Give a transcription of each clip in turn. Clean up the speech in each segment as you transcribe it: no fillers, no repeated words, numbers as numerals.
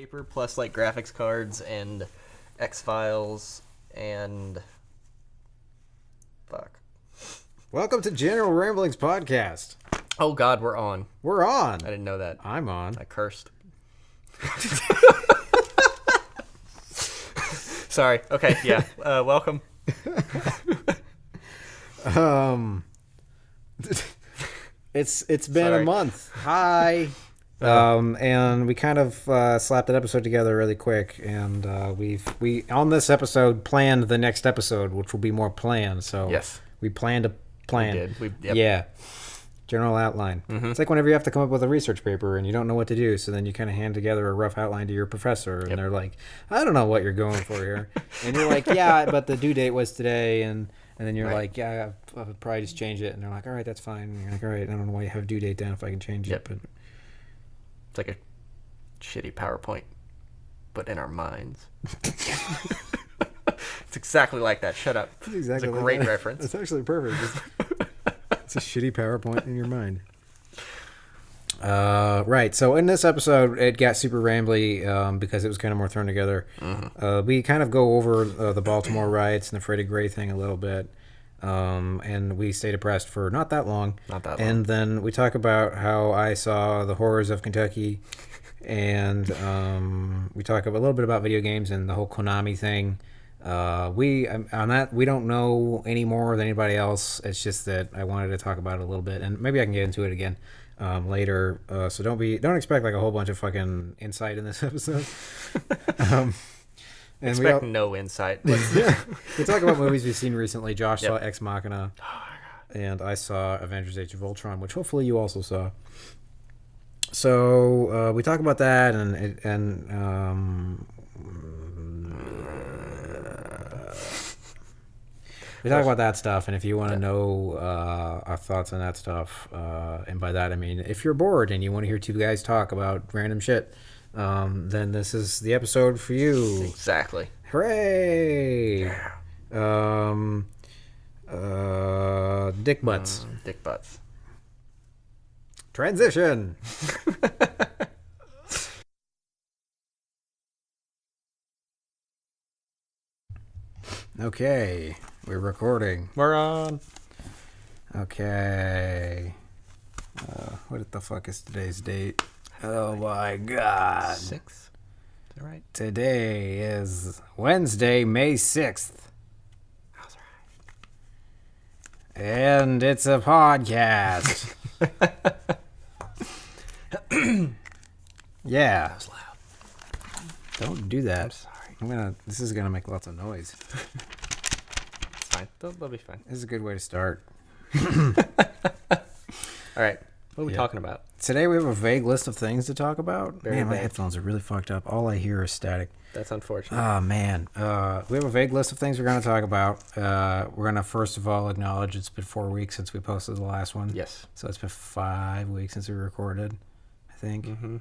paper plus like graphics cards and X-Files and fuck. Welcome to General Ramblings Podcast. Oh God, we're on. We're on. I didn't know that. I'm on. I cursed. Sorry. Okay. Yeah. Welcome. It's been Sorry. a month. Hi. And we kind of slapped that episode together really quick, and we on this episode planned the next episode, which will be more planned. So Yes. we planned a plan. We did. Yep. Yeah. General outline. Mm-hmm. It's like whenever you have to come up with a research paper and you don't know what to do, so then you kind of hand together a rough outline to your professor, and they're like, "I don't know what you're going for here," and you're like, "Yeah, but the due date was today," and then you're like, "Yeah, I'll probably just change it," and they're like, "All right, that's fine." And you're like, "All right, I don't know why you have due date down if I can change it," but It's like a shitty PowerPoint, but in our minds. It's exactly like that. Shut up. it's exactly It's a like great that. reference. It's actually perfect. It's a shitty PowerPoint in your mind. Right. So in this episode, it got super rambly because it was kind of more thrown together. Mm-hmm. We kind of go over the Baltimore riots and the Freddie Gray thing a little bit. And we stay depressed for not that long. Not that long. And then we talk about how I saw the horrors of Kentucky. And we talk a little bit about video games and the whole Konami thing. We don't know any more than anybody else. It's just that I wanted to talk about it a little bit, and maybe I can get into it again later. So don't expect like a whole bunch of fucking insight in this episode. And Expect no insight. we talk about movies we've seen recently. Josh saw Ex Machina, and I saw Avengers: Age of Ultron, which hopefully you also saw. So we talk about that, and we talk about that stuff, and if you want to know our thoughts on that stuff, and by that I mean if you're bored and you want to hear two guys talk about random shit, then this is the episode for you. Exactly. Hooray! Dick butts. Dick butts. Transition. Okay, we're recording. We're on. Okay. What the fuck is today's date? Oh my god. 6th. Is that right? Today is Wednesday, May 6th. That's right. And it's a podcast. Yeah. That was loud. Don't do that. I'm sorry. This is gonna make lots of noise. It's fine. They'll be fine. This is a good way to start. All right. What are we talking about? Today we have a vague list of things to talk about. Very Man, my vague. headphones are really fucked up. All I hear is static. That's unfortunate. Oh, man. We have a vague list of things we're going to talk about. We're going to first of all acknowledge it's been 4 weeks since we posted the last one. Yes. So it's been 5 weeks since we recorded, I think. Mm-hmm.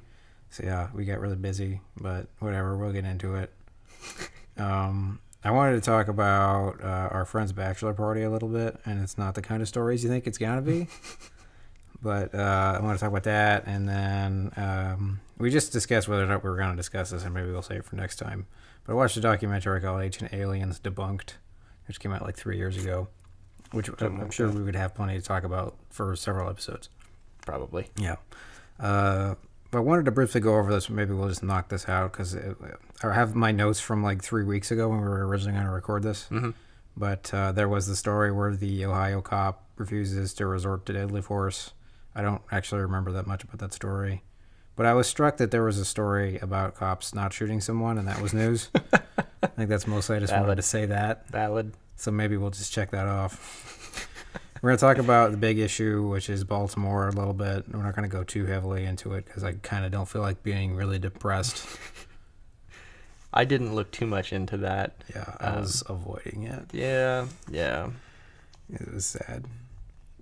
So yeah, we got really busy, but whatever. We'll get into it. I wanted to talk about our friend's bachelor party a little bit, and it's not the kind of stories you think it's going to be. But I want to talk about that, and then we just discussed whether or not we were going to discuss this, and maybe we'll save it for next time. But I watched a documentary called Ancient Aliens Debunked, which came out like 3 years ago, which I'm sure we would have plenty to talk about for several episodes. Probably. Yeah. But I wanted to briefly go over this, but maybe we'll just knock this out, because I have my notes from like 3 weeks ago when we were originally going to record this. Mm-hmm. But there was the story where the Ohio cop refuses to resort to deadly force. I don't actually remember that much about that story. But I was struck that there was a story about cops not shooting someone, and that was news. I think that's mostly I just wanted to say that. Valid. So maybe we'll just check that off. We're going to talk about the big issue, which is Baltimore a little bit. We're not going to go too heavily into it because I kind of don't feel like being really depressed. I didn't look too much into that. Yeah, I was avoiding it. Yeah. It was sad.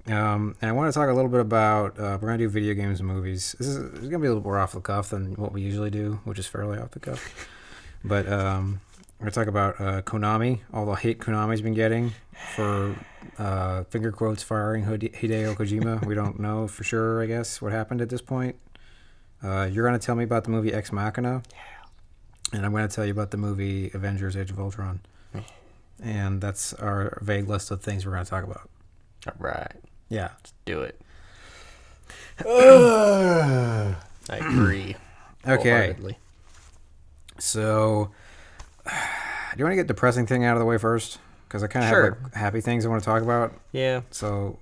And I want to talk a little bit about, we're going to do video games and movies. This is going to be a little more off the cuff than what we usually do, which is fairly off the cuff. But we're going to talk about Konami, all the hate Konami's been getting for, finger quotes, firing Hideo Kojima. We don't know for sure, I guess, what happened at this point. You're going to tell me about the movie Ex Machina. And I'm going to tell you about the movie Avengers: Age of Ultron. And that's our vague list of things we're going to talk about. All right. Yeah. Let's do it. I agree. Okay. Wholeheartedly. So, do you want to get depressing thing out of the way first? Because I kind of Sure. have like happy things I want to talk about. Yeah. So,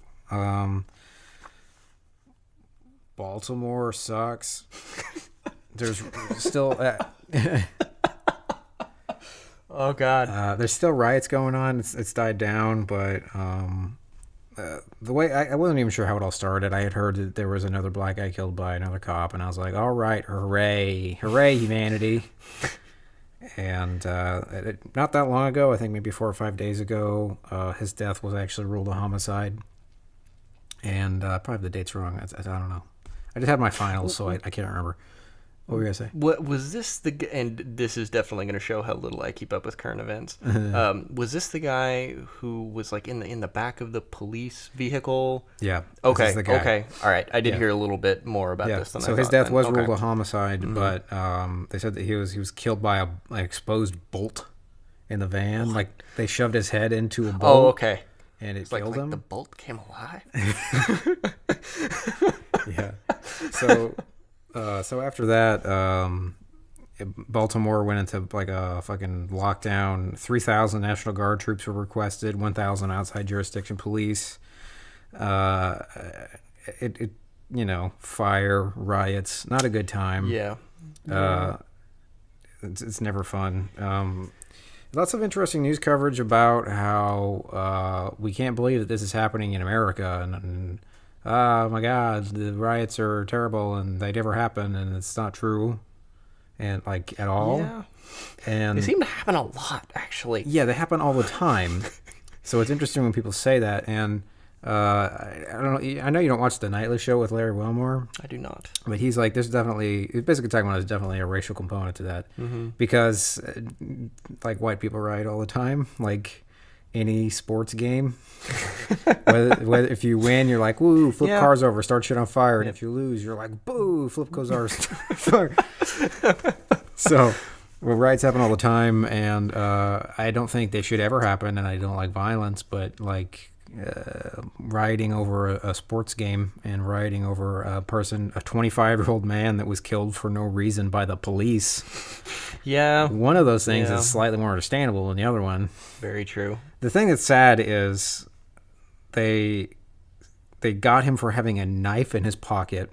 Baltimore sucks. There's still Oh God. there's still riots going on. It's died down, but the way I wasn't even sure how it all started. I had heard that there was another black guy killed by another cop, and I was like, all right, hooray, hooray, humanity. And not that long ago, I think maybe 4 or 5 days ago, his death was actually ruled a homicide. And probably the date's wrong. I don't know. I just had my finals, so I can't remember. What were you going to say? What was this and this is definitely going to show how little I keep up with current events. Was this the guy who was like in the back of the police vehicle? Yeah. Okay. This is the guy. Okay. All right. I did Yeah. hear a little bit more about this than I So thought. his death then. was Okay. ruled a homicide, but they said that he was killed by an exposed bolt in the van. Like they shoved his head into a bolt. Oh, okay. And it It's like killed him. the bolt came alive. Yeah. So after that, Baltimore went into like a fucking lockdown. 3,000 National Guard troops were requested. 1,000 outside jurisdiction police. Fire, riots. Not a good time. Yeah. It's never fun. Lots of interesting news coverage about how we can't believe that this is happening in America, and oh my God, the riots are terrible and they never happen, and it's not true, and like at all. Yeah. And They seem to happen a lot, actually. yeah, they happen all the time. So it's interesting when people say that. And I don't know. I know you don't watch the Nightly Show with Larry Wilmore. I do not. But he's like, he's basically talking about there's definitely a racial component to that. Because, like, white people riot all the time. Like, any sports game. whether if you win, you're like, woo, flip cars over, start shit on fire. And if you lose, you're like, boo, flip cars over, start fire. So, riots happen all the time. And I don't think they should ever happen. And I don't like violence. But, like... rioting over a sports game and rioting over a 25-year-old man that was killed for no reason by the police. Yeah. One of those things is slightly more understandable than the other one. Very true. The thing that's sad is they got him for having a knife in his pocket.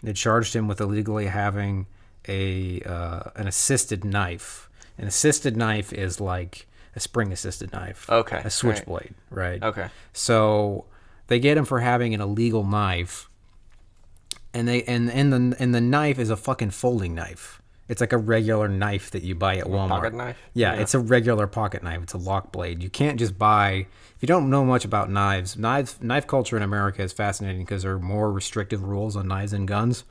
They charged him with illegally having an assisted knife. An assisted knife is like a spring-assisted knife. Okay. A switchblade, right? Okay. So they get him for having an illegal knife, and the knife is a fucking folding knife. It's like a regular knife that you buy at Walmart. Pocket knife? Yeah, it's a regular pocket knife. It's a lock blade. You can't just buy. If you don't know much about knife culture in America is fascinating because there are more restrictive rules on knives and guns.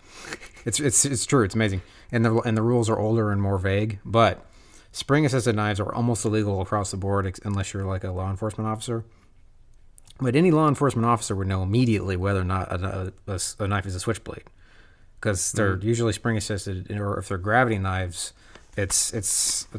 It's true. It's amazing, and the rules are older and more vague, but. Spring-assisted knives are almost illegal across the board unless you're like a law enforcement officer. But any law enforcement officer would know immediately whether or not a knife is a switchblade, because they're usually spring-assisted, or if they're gravity knives, it's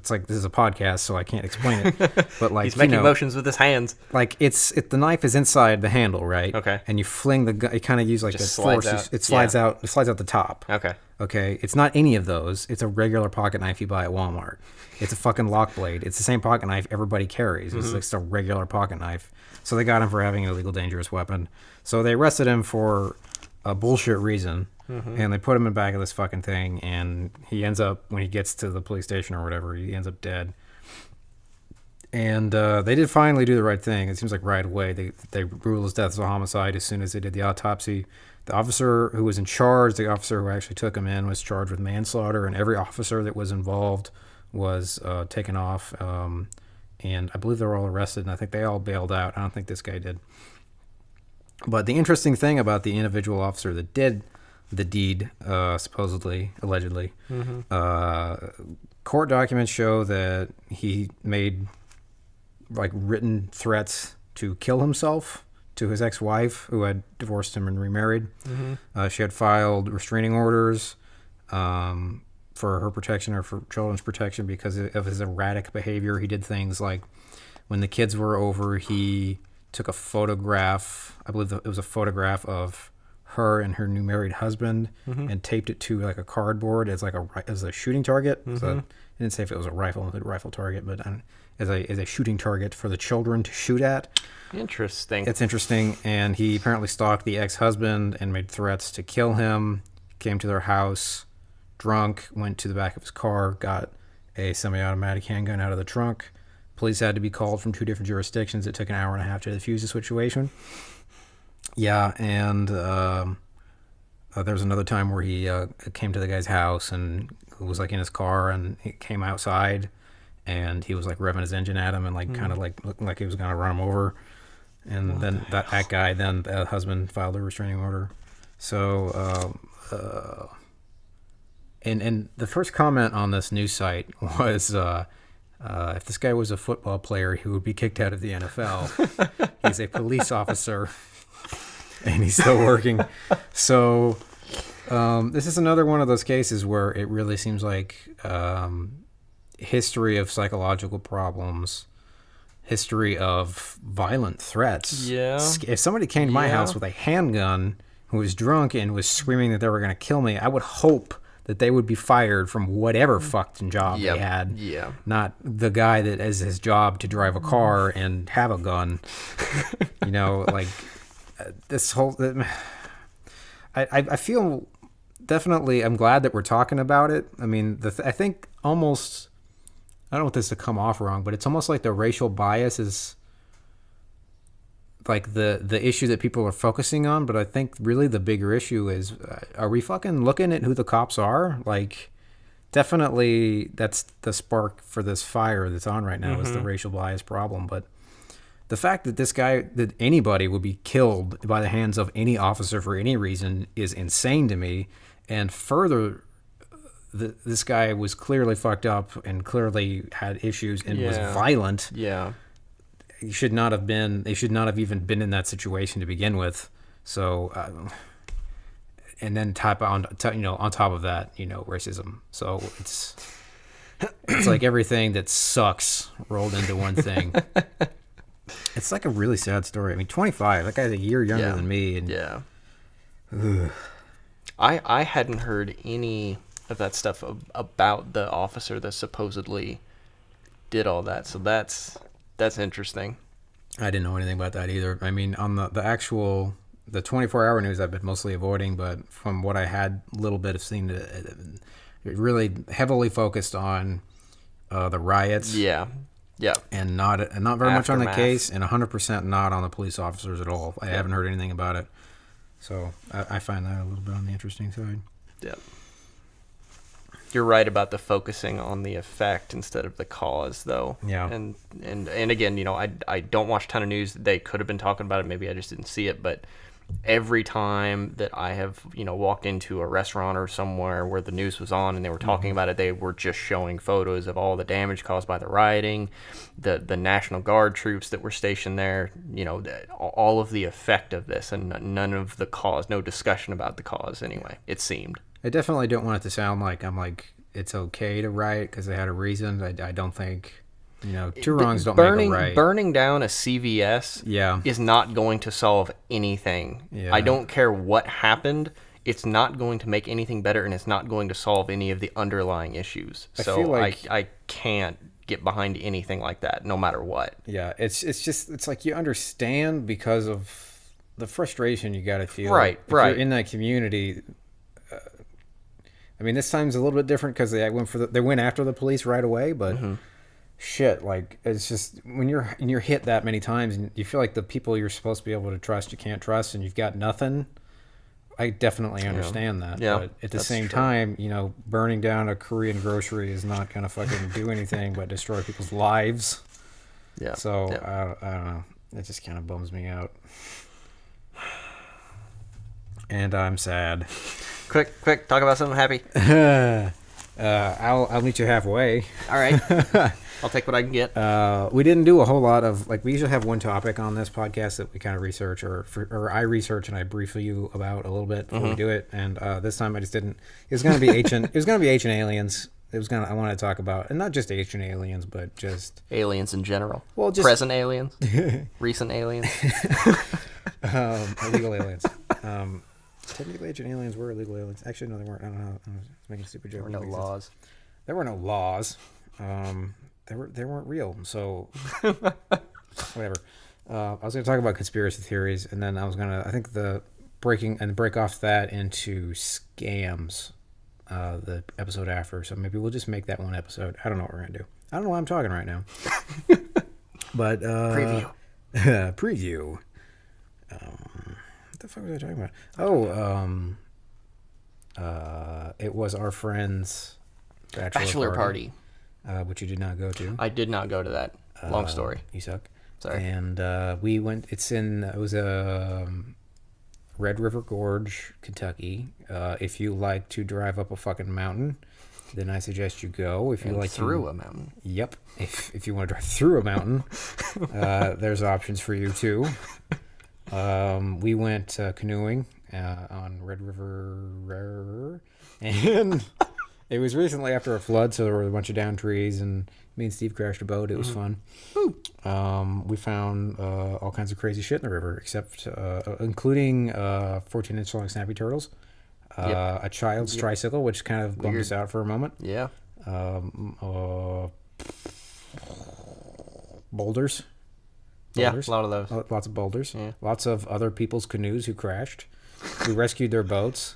like this is a podcast, so I can't explain it. But like he's making motions with his hands. Like the knife is inside the handle, right? Okay. And you fling the gun. You kind of use like Just the slides force. out. It slides out. It slides out the top. Okay. Okay. It's not any of those. It's a regular pocket knife you buy at Walmart. It's a fucking lock blade. It's the same pocket knife everybody carries. It's just a regular pocket knife. So they got him for having an illegal dangerous weapon. So they arrested him for a bullshit reason. And they put him in the back of this fucking thing. And he ends up, when he gets to the police station or whatever, he ends up dead. And they did finally do the right thing. It seems like right away. They ruled his death as a homicide as soon as they did the autopsy. The officer who was in charge, the officer who actually took him in, was charged with manslaughter. And every officer that was involved was taken off, and I believe they were all arrested, and I think they all bailed out. I don't think this guy did. But the interesting thing about the individual officer that did the deed, supposedly, allegedly, court documents show that he made like written threats to kill himself to his ex-wife, who had divorced him and remarried. She had filed restraining orders, for her protection or for children's protection because of his erratic behavior. He did things like when the kids were over, he took a photograph. I believe it was a photograph of her and her new married husband, and taped it to like a cardboard as a shooting target. So I didn't say if it was a rifle target, but as a shooting target for the children to shoot at. Interesting. It's interesting. And he apparently stalked the ex-husband and made threats to kill him. Came to their house drunk, went to the back of his car, got a semi-automatic handgun out of the trunk. Police had to be called from 2 different jurisdictions. It took an hour and a half to defuse the situation. Yeah, and there was another time where he came to the guy's house and was like in his car, and he came outside, and he was like revving his engine at him and like kind of like looking like he was gonna run him over. And then the husband filed a restraining order. So, and the first comment on this news site was, if this guy was a football player, he would be kicked out of the NFL. He's a police officer, and he's still working. So, this is another one of those cases where it really seems like history of psychological problems, history of violent threats. Yeah. If somebody came to my house with a handgun who was drunk and was screaming that they were going to kill me, I would hope that they would be fired from whatever fucking job they had. Yeah. Not the guy that is his job to drive a car and have a gun. You know, like this whole... I feel definitely... I'm glad that we're talking about it. I mean, I think almost... I don't want this to come off wrong, but it's almost like the racial bias is like the issue that people are focusing on. But I think really the bigger issue is, are we fucking looking at who the cops are? Like, definitely that's the spark for this fire that's on right now is the racial bias problem. But the fact that that anybody would be killed by the hands of any officer for any reason is insane to me. And further, this guy was clearly fucked up and clearly had issues and was violent. Yeah. They should not have even been in that situation to begin with. So, and then on top of that, racism. So it's like everything that sucks rolled into one thing. It's like a really sad story. I mean, 25, that guy's a year younger than me. And ugh. I hadn't heard any of that stuff about the officer that supposedly did all that. So that's interesting. I didn't know anything about that either. I mean, on the 24-hour news, I've been mostly avoiding, but from what I had a little bit of seen, it really heavily focused on the riots. Yeah. Yeah. And not very much on the case, and 100% not on the police officers at all. I haven't heard anything about it. So I find that a little bit on the interesting side. Yeah. You're right about the focusing on the effect instead of the cause, though. Yeah. And again, I don't watch a ton of news. They could have been talking about it. Maybe I just didn't see it. But every time that I have, walked into a restaurant or somewhere where the news was on and they were talking about it, they were just showing photos of all the damage caused by the rioting, the National Guard troops that were stationed there, all of the effect of this, and none of the cause, no discussion about the cause anyway, it seemed. I definitely don't want it to sound like I'm like, it's okay to riot because they had a reason. I don't think, two wrongs don't make a right. Burning down a CVS is not going to solve anything. Yeah. I don't care what happened. It's not going to make anything better, and it's not going to solve any of the underlying issues. So I can't get behind anything like that, no matter what. Yeah, it's like you understand because of the frustration you got to feel. Right. You're in that community. I mean, this time's a little bit different because they went after the police right away, but shit, like, it's just when you're hit that many times and you feel like the people you're supposed to be able to trust you can't trust, and you've got nothing. I definitely understand that. Yeah, but at the same time, burning down a Korean grocery is not gonna fucking do anything but destroy people's lives. Yeah. So I don't know. It just kind of bums me out, and I'm sad. Quick, talk about something happy. I'll meet you halfway. All right. I'll take what I can get. We didn't do a whole lot of we usually have one topic on this podcast that we kind of research or I research and I brief you about a little bit before we do it. And this time I just didn't. It was going to be ancient. It was going to be ancient aliens. I wanted to talk about, and not just ancient aliens, but just aliens in general. Well, just present aliens, recent aliens, illegal aliens. Technically, ancient aliens were illegal aliens. Actually, no, they weren't. I don't know. I was making a stupid joke. There were no laws. There were no laws. They weren't real. So whatever. I was going to talk about conspiracy theories, and then I think break off that into scams. The episode after, so maybe we'll just make that one episode. I don't know what we're gonna do. I don't know why I'm talking right now. But preview. What the fuck was I talking about? It was our friend's bachelor party. Which you did not go to. I did not go to that. Long story. You suck. Sorry. And we went. It was a Red River Gorge, Kentucky. If you like to drive up a fucking mountain, then I suggest you go. If you like through a mountain. Yep. If you want to drive through a mountain, there's options for you too. We went canoeing on Red River, and it was recently after a flood, so there were a bunch of downed trees, and me and Steve crashed a boat. It was fun. We found all kinds of crazy shit in the river, except including 14-inch long snappy turtles, a child's tricycle, which kind of bummed us out for a moment. Yeah. Boulders. Yeah, a lot of those. Lots of boulders. Yeah. Lots of other people's canoes who crashed. We rescued their boats.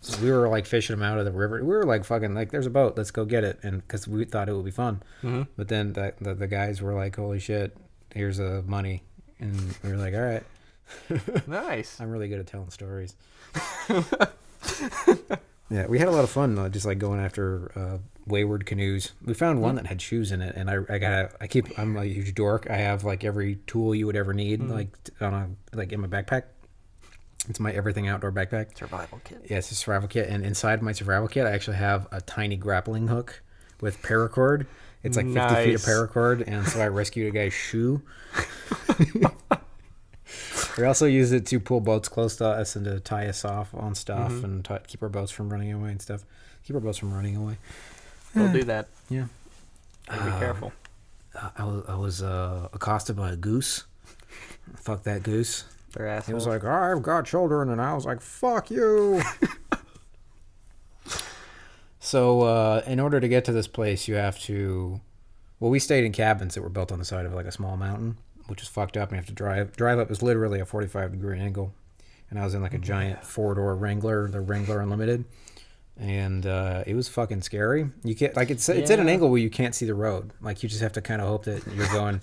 So we were like fishing them out of the river. We were like fucking like, there's a boat, let's go get it, and because we thought it would be fun. But then the guys were like, holy shit, here's the money, and we were like, all right. Nice. I'm really good at telling stories. Yeah, we had a lot of fun just like going after wayward canoes. We found one that had shoes in it, and I'm a huge dork. I have like every tool you would ever need, like in my backpack. It's my everything outdoor backpack. Survival kit. Yeah, it's a survival kit. And inside my survival kit, I actually have a tiny grappling hook with paracord. It's like 50 feet of paracord. And so I rescued a guy's shoe. We also used it to pull boats close to us and to tie us off on stuff and keep our boats from running away and stuff. Keep our boats from running away. We'll do that. Yeah. Be careful. I was accosted by a goose. Fuck that goose. They're assholes. He was like, I've got children, and I was like, fuck you. So in order to get to this place, you have to... Well, we stayed in cabins that were built on the side of like a small mountain, which is fucked up. And you have to drive. Drive up is literally a 45-degree angle. And I was in like a giant four-door Wrangler, the Wrangler Unlimited. And it was fucking scary. You can't... Like, it's at an angle where you can't see the road. Like, you just have to kind of hope that you're going...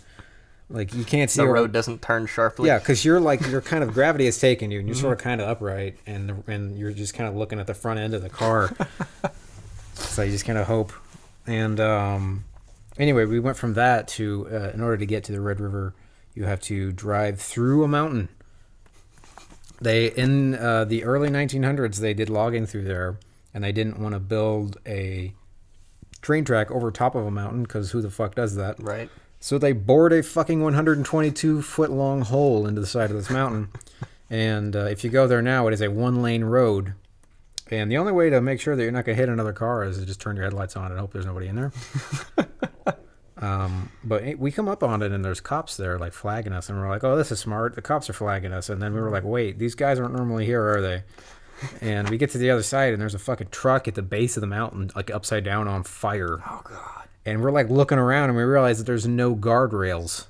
Like, you can't see... The road doesn't turn sharply. Yeah, because you're like, your kind of gravity has taken you, and you're sort of kind of upright, and you're just kind of looking at the front end of the car. So you just kind of hope. And anyway, we went from that to, in order to get to the Red River, you have to drive through a mountain. In the early 1900s, they did logging through there, and they didn't want to build a train track over top of a mountain, because who the fuck does that? Right. So they bored a fucking 122-foot-long hole into the side of this mountain. And if you go there now, it is a one-lane road. And the only way to make sure that you're not going to hit another car is to just turn your headlights on and hope there's nobody in there. But we come up on it, and there's cops there, like, flagging us. And we're like, oh, this is smart. The cops are flagging us. And then we were like, wait, these guys aren't normally here, are they? And we get to the other side, and there's a fucking truck at the base of the mountain, like, upside down on fire. Oh, God. And we're like looking around, and we realize that there's no guardrails.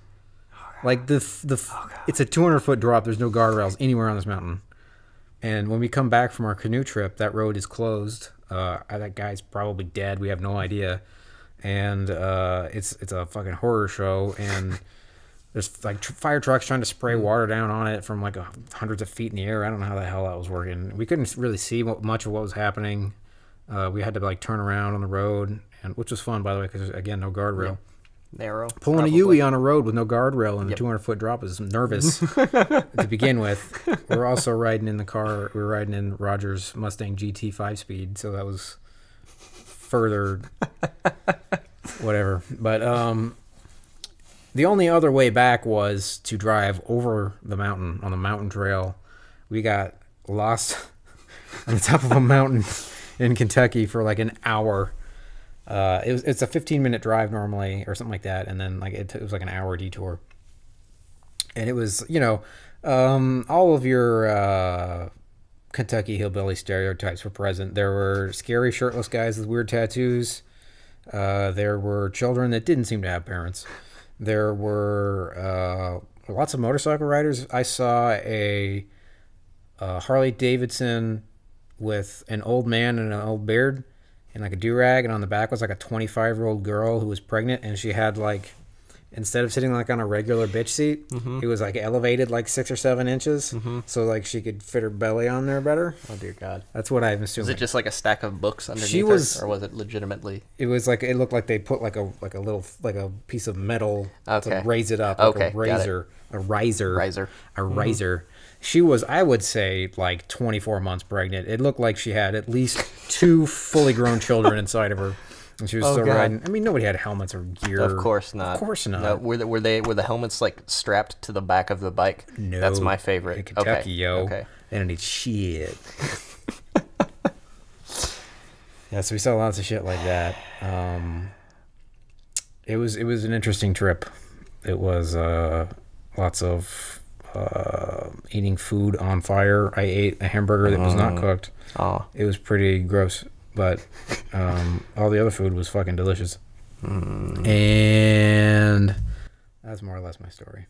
Like it's a 200-foot drop. There's no guardrails anywhere on this mountain. And when we come back from our canoe trip, that road is closed. That guy's probably dead. We have no idea. And it's a fucking horror show. And there's like fire trucks trying to spray water down on it from like hundreds of feet in the air. I don't know how the hell that was working. We couldn't really see much of what was happening. We had to like turn around on the road, which was fun, by the way, because again, no guardrail. Yeah. Narrow. Pulling a Yui on a road with no guardrail and a 200-foot drop is nervous to begin with. We're also riding in the car. We were riding in Roger's Mustang GT 5-speed, so that was further, whatever. But the only other way back was to drive over the mountain on the mountain trail. We got lost on the top of a mountain in Kentucky for like an hour. It's a 15-minute drive normally or something like that, and then like it was like an hour detour. And it was, all of your Kentucky hillbilly stereotypes were present. There were scary shirtless guys with weird tattoos. There were children that didn't seem to have parents. There were lots of motorcycle riders. I saw a Harley Davidson with an old man and an old beard and like a do-rag, and on the back was like a 25-year-old girl who was pregnant, and she had like, instead of sitting like on a regular bitch seat, it was like elevated like 6 or 7 inches, so like she could fit her belly on there better. Oh dear God! That's what I'm assuming. Was it just like a stack of books underneath her, or was it legitimately? It was like, it looked like they put like a little like a piece of metal to raise it up, like a riser. She was, I would say, like 24 months pregnant. It looked like she had at least 2 fully grown children inside of her. And she was still riding. I mean, nobody had helmets or gear. Of course not. Of course not. No, were the helmets like strapped to the back of the bike? No. That's my favorite. In Kentucky, yo. Okay. They don't need shit. Yeah, so we saw lots of shit like that. It was an interesting trip. It was lots of eating food on fire. I ate a hamburger that was not cooked. It was pretty gross, but all the other food was fucking delicious. And that's more or less my story.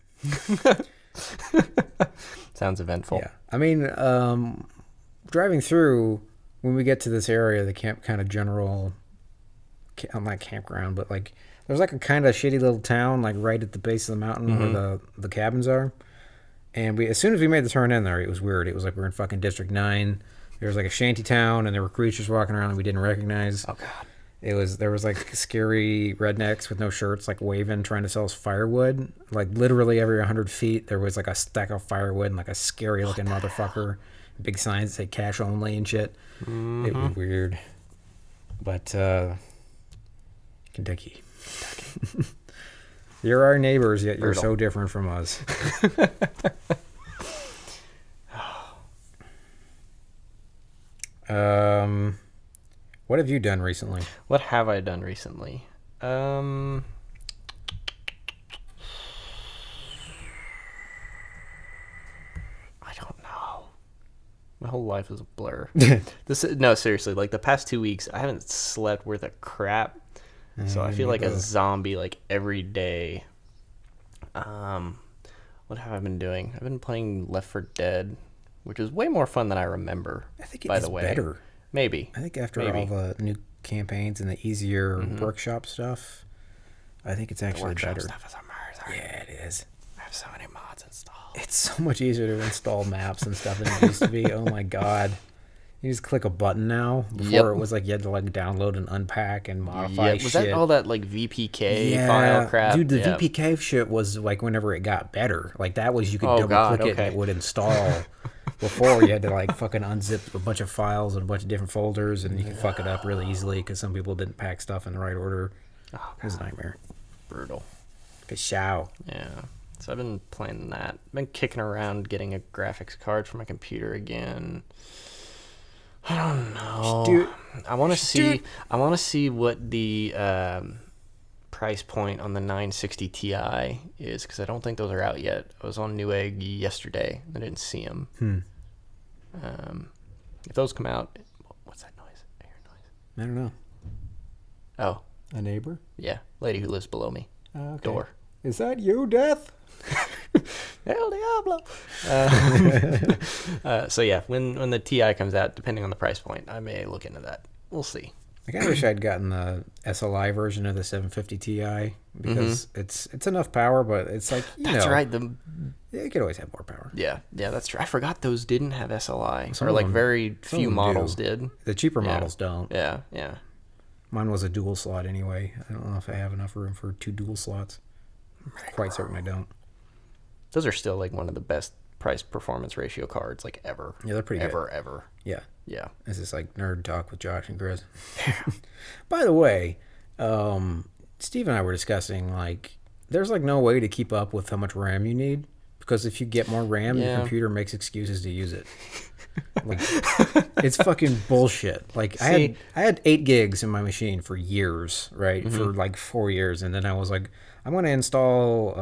Sounds eventful. Yeah, I mean, driving through, when we get to this area, the camp kind of general, not campground, but like there's like a kind of shitty little town like right at the base of the mountain where the cabins are. And as soon as we made the turn in there, it was weird. It was like we're in fucking District 9. There was like a shanty town, and there were creatures walking around that we didn't recognize. Oh God! There was like scary rednecks with no shirts, like waving, trying to sell us firewood. Like literally every 100 feet, there was like a stack of firewood and like a scary looking motherfucker. Big signs that say cash only and shit. It was weird. But Kentucky. You're our neighbors, yet you're so different from us. What have you done recently? What have I done recently? I don't know. My whole life is a blur. No, seriously, like the past 2 weeks, I haven't slept worth a crap. So I feel like a zombie like every day. What have I been doing? I've been playing Left 4 Dead, which is way more fun than I remember. I think it is better. Maybe. I think after all the new campaigns and the easier workshop stuff, I think it's actually better. The workshop stuff is a murder. Yeah, it is. I have so many mods installed. It's so much easier to install maps and stuff than it used to be. Oh my God. You just click a button now. Before it was like you had to like download and unpack and modify shit. Was that all that like VPK file crap? Dude, the VPK shit was like whenever it got better. Like that was, you could double click it and it would install. Before you had to like fucking unzip a bunch of files and a bunch of different folders, and you could fuck it up really easily because some people didn't pack stuff in the right order. Oh, it was a nightmare. Brutal. For sure. Yeah. So I've been playing that. I've been kicking around getting a graphics card for my computer again. I don't know. I want to see what the price point on the 960 Ti is, because I don't think those are out yet. I was on Newegg yesterday. I didn't see them. If those come out, what's that noise? I hear a noise. I don't know. Oh, a neighbor? Yeah, lady who lives below me. Okay. Door. Is that you, Death? El Diablo. So yeah, when the Ti comes out, depending on the price point, I may look into that. We'll see. I kind of wish I'd gotten the SLI version of the 750 Ti because it's enough power, but it's like that's right. It could always have more power. Yeah, that's true. I forgot those didn't have SLI, or like very few models did. The cheaper models don't. Yeah. Mine was a dual slot anyway. I don't know if I have enough room for 2 dual slots. Quite certain I don't. Those are still like one of the best price performance ratio cards like ever. Yeah, they're pretty good. Ever. Yeah. Yeah. This is like nerd talk with Josh and Chris. By the way, Steve and I were discussing, like, there's like no way to keep up with how much RAM you need, because if you get more RAM, your computer makes excuses to use it. Like, it's fucking bullshit. Like, I had 8 gigs in my machine for years, right? Mm-hmm. For like 4 years, and then I was like, I'm gonna install.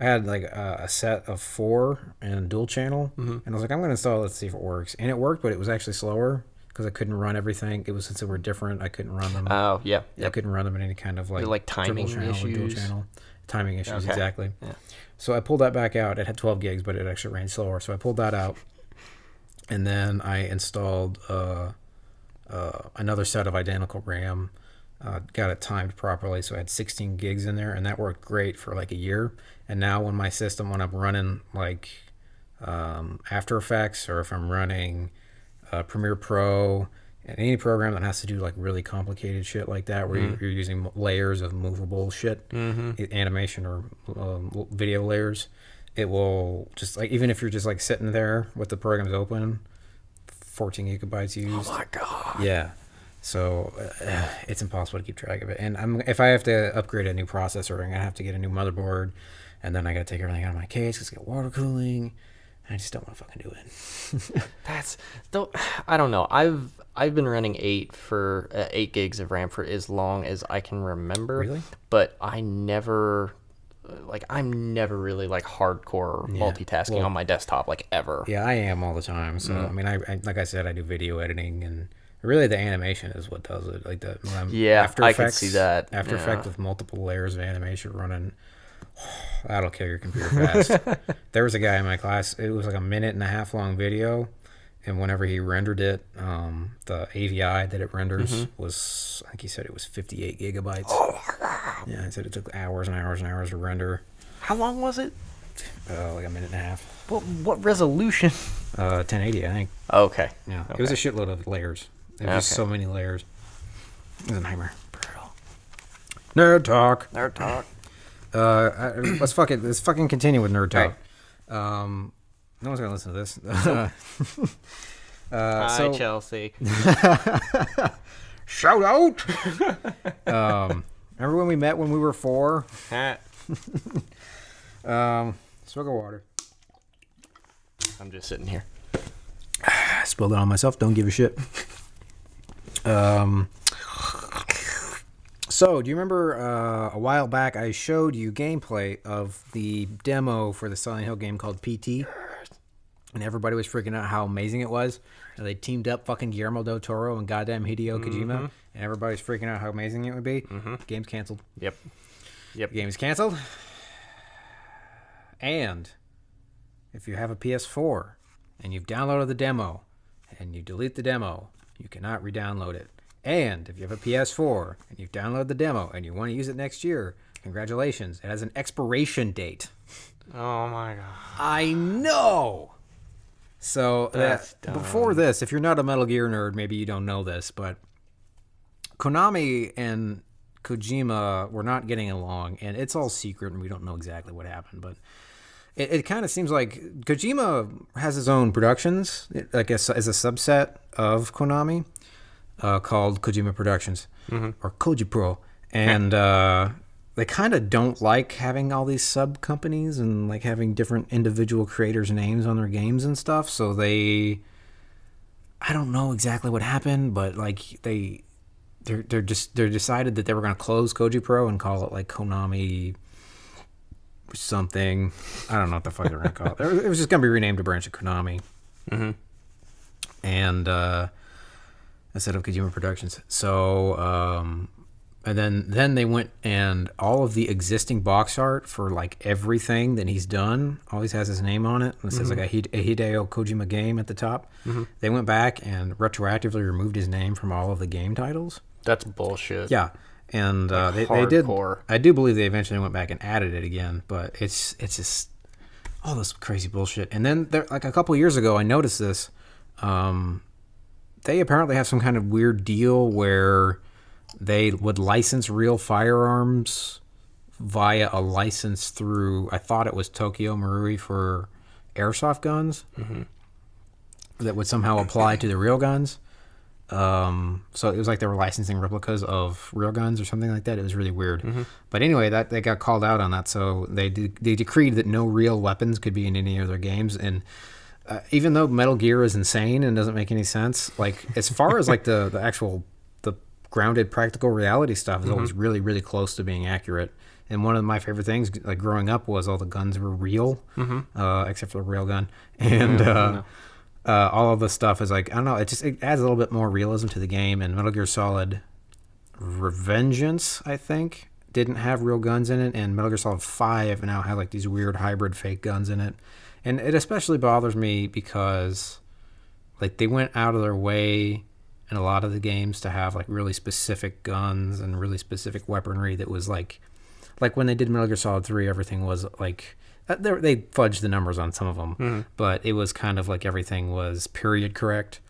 I had like a set of 4 and dual channel, and I was like, I'm gonna install it, let's see if it works, and it worked, but it was actually slower because I couldn't run everything. It was, since they were different, I couldn't run them. Oh yeah, I couldn't run them in any kind of like timing channel issues. Or dual channel. Timing issues, okay. Exactly. Yeah. So I pulled that back out. It had 12 gigs, but it actually ran slower. So I pulled that out, and then I installed another set of identical RAM. Got it timed properly, so I had 16 gigs in there, and that worked great for like a year. And now when I'm running like After Effects, or if I'm running Premiere Pro, and any program that has to do like really complicated shit like that, where you're using layers of movable shit, animation or video layers, it will just, like, even if you're just like sitting there with the programs open, 14 gigabytes used. Oh my god. Yeah. So it's impossible to keep track of it. And if I have to upgrade a new processor, I'm gonna have to get a new motherboard, and then I gotta take everything out of my case because it's got water cooling. I just don't want to fucking do it. I don't know. I've been running 8 gigs of RAM for as long as I can remember. Really? But I'm never really like hardcore multitasking on my desktop, like, ever. Yeah, I am all the time. So I mean, I like I said, I do video editing, and really the animation is what does it. Like After Effects, I can see that. After Effects with multiple layers of animation running. That'll kill your computer fast. There was a guy in my class, it was like a 1.5 minute long video, and whenever he rendered it, the AVI that it renders was, I think he said it was 58 gigabytes. Oh my god. Yeah, he said it took hours and hours and hours to render. How long was it? Like a 1.5 minutes. What resolution? 1080, I think. Oh, okay. Yeah, okay. It was a shitload of layers. There was just so many layers. It was a nightmare. Brutal. Nerd talk. Let's fucking continue with nerd talk. Right. No one's gonna listen to this. Hi, Chelsea. Shout out. Remember when we met when we were 4? Swig of water. I'm just sitting here. Spilled it on myself. Don't give a shit. So, do you remember a while back I showed you gameplay of the demo for the Silent Hill game called PT? And everybody was freaking out how amazing it was. And they teamed up fucking Guillermo del Toro and goddamn Hideo Kojima. And everybody's freaking out how amazing it would be. Game's canceled. Yep. Game is canceled. And if you have a PS4 and you've downloaded the demo and you delete the demo, you cannot re-download it. And if you have a PS4 and you've downloaded the demo and you want to use it next year, congratulations. It has an expiration date. Oh my god. I know. So that's dumb. Before this, if you're not a Metal Gear nerd, maybe you don't know this, but Konami and Kojima were not getting along, and it's all secret, and we don't know exactly what happened, but it kind of seems like Kojima has his own productions, like as a subset of Konami, called Kojima Productions, or Koji Pro, and they kind of don't like having all these sub companies and like having different individual creators' names on their games and stuff. So I don't know exactly what happened, but like they decided that they were going to close Koji Pro and call it like Konami something. I don't know what the fuck they're going to call it. It was just going to be renamed a branch of Konami. And instead of Kojima Productions. So and then they went, and all of the existing box art for like everything that he's done always has his name on it. And it says like a Hideo Kojima game at the top. They went back and retroactively removed his name from all of the game titles. That's bullshit. Yeah. And they did. I do believe they eventually went back and added it again, but it's just all this crazy bullshit. And then like a couple years ago, I noticed this. They apparently have some kind of weird deal where they would license real firearms via a license through, I thought it was Tokyo Marui for airsoft guns that would somehow apply to the real guns. So it was like they were licensing replicas of real guns or something like that. It was really weird. But anyway, that they got called out on that. So they decreed that no real weapons could be in any of their games. And even though Metal Gear is insane and doesn't make any sense, like as far as like the actual the grounded practical reality stuff is always really, really close to being accurate. And one of my favorite things, like growing up, was all the guns were real, except for the railgun. And all of the stuff is like, I don't know, it adds a little bit more realism to the game. And Metal Gear Solid Revengeance, I think, didn't have real guns in it. And Metal Gear Solid 5 now had like these weird hybrid fake guns in it. And it especially bothers me because like they went out of their way in a lot of the games to have like really specific guns and really specific weaponry that was like when they did Metal Gear Solid 3, everything was like, they fudged the numbers on some of them, but it was kind of like everything was period correct.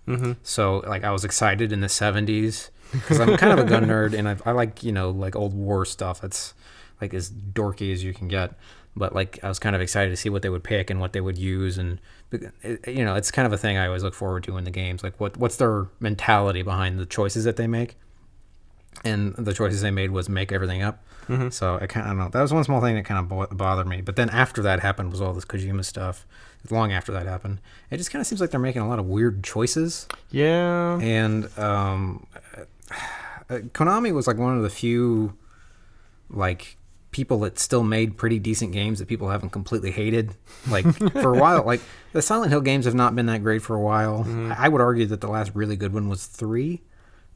So like I was excited in the 70s because I'm kind of a gun nerd and I like, like old war stuff. It's like as dorky as you can get. But like I was kind of excited to see what they would pick and what they would use. And, it's kind of a thing I always look forward to in the games. Like what's their mentality behind the choices that they make? And the choices they made was make everything up. So I don't know. That was one small thing that kind of bothered me. But then after that happened was all this Kojima stuff. Long after that happened, it just kind of seems like they're making a lot of weird choices. Yeah. And Konami was like one of the few like people that still made pretty decent games that people haven't completely hated. Like for a while, like the Silent Hill games have not been that great for a while. I would argue that the last really good one was 3.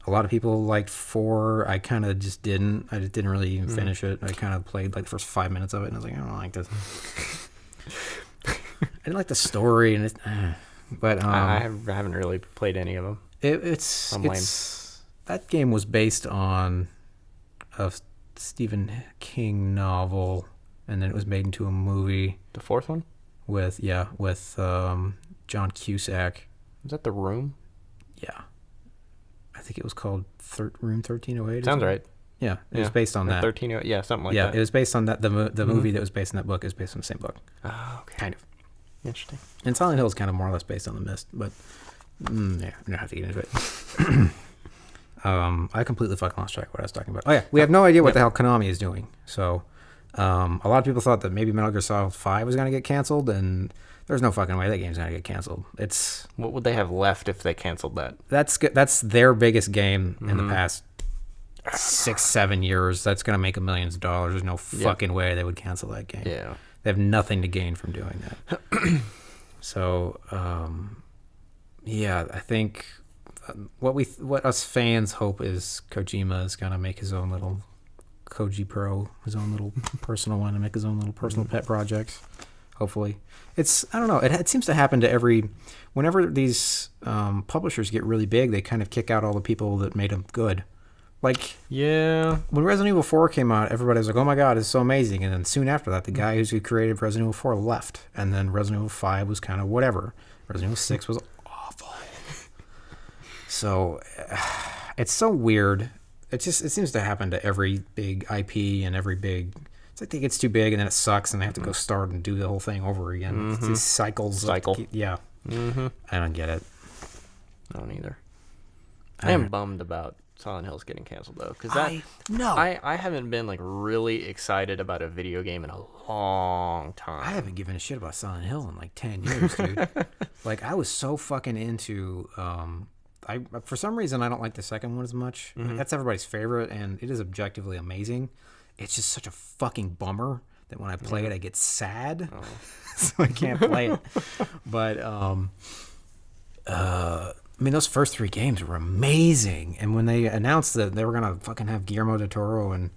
A lot of people liked 4. I kind of just didn't. I just didn't really even finish it. I kind of played like the first 5 minutes of it, and I was like, I don't like this. I didn't like the story, and but I haven't really played any of them. It's that game was based on a Stephen King novel, and then it was made into a movie. The 4th one? With John Cusack. Is that The Room? Yeah. I think it was called Room 1308. Sounds right. Yeah, it was based on that. 1308, yeah, something like that. Yeah, it was based on that. The movie that was based on that book is based on the same book. Oh, okay. Kind of. Interesting. And Silent Hill is kind of more or less based on The Mist, but yeah, I don't have to get into it. I completely fucking lost track of what I was talking about. Oh yeah, we have no idea what the hell Konami is doing. So a lot of people thought that maybe Metal Gear Solid 5 was going to get canceled, and there's no fucking way that game's going to get canceled. What would they have left if they canceled that? That's their biggest game in the past 6-7 years. That's going to make them millions of dollars. There's no fucking way they would cancel that game. Yeah. They have nothing to gain from doing that. So, I think what us fans hope is Kojima is going to make his own little Koji Pro, his own little personal one, and make his own little personal pet projects. Hopefully. I don't know. It seems to happen to whenever these publishers get really big, they kind of kick out all the people that made them good. Like, yeah, when Resident Evil 4 came out, everybody was like, oh my God, it's so amazing. And then soon after that, the guy who created Resident Evil 4 left. And then Resident Evil 5 was kind of whatever. Resident Evil 6 was awful. So, it's so weird. It seems to happen to every big IP and every big... It's like it gets too big and then it sucks and they have to go start and do the whole thing over again. It's these cycles. Yeah. I don't get it. I don't either. I am bummed about Silent Hill's getting canceled though, because I haven't been like really excited about a video game in a long time. I haven't given a shit about Silent Hill in like 10 years, dude. Like I was so fucking into. For some reason I don't like the second one as much. That's everybody's favorite, and it is objectively amazing. It's just such a fucking bummer that when I play it, I get sad, so I can't play it. But I mean, those first 3 games were amazing. And when they announced that they were gonna fucking have Guillermo del Toro and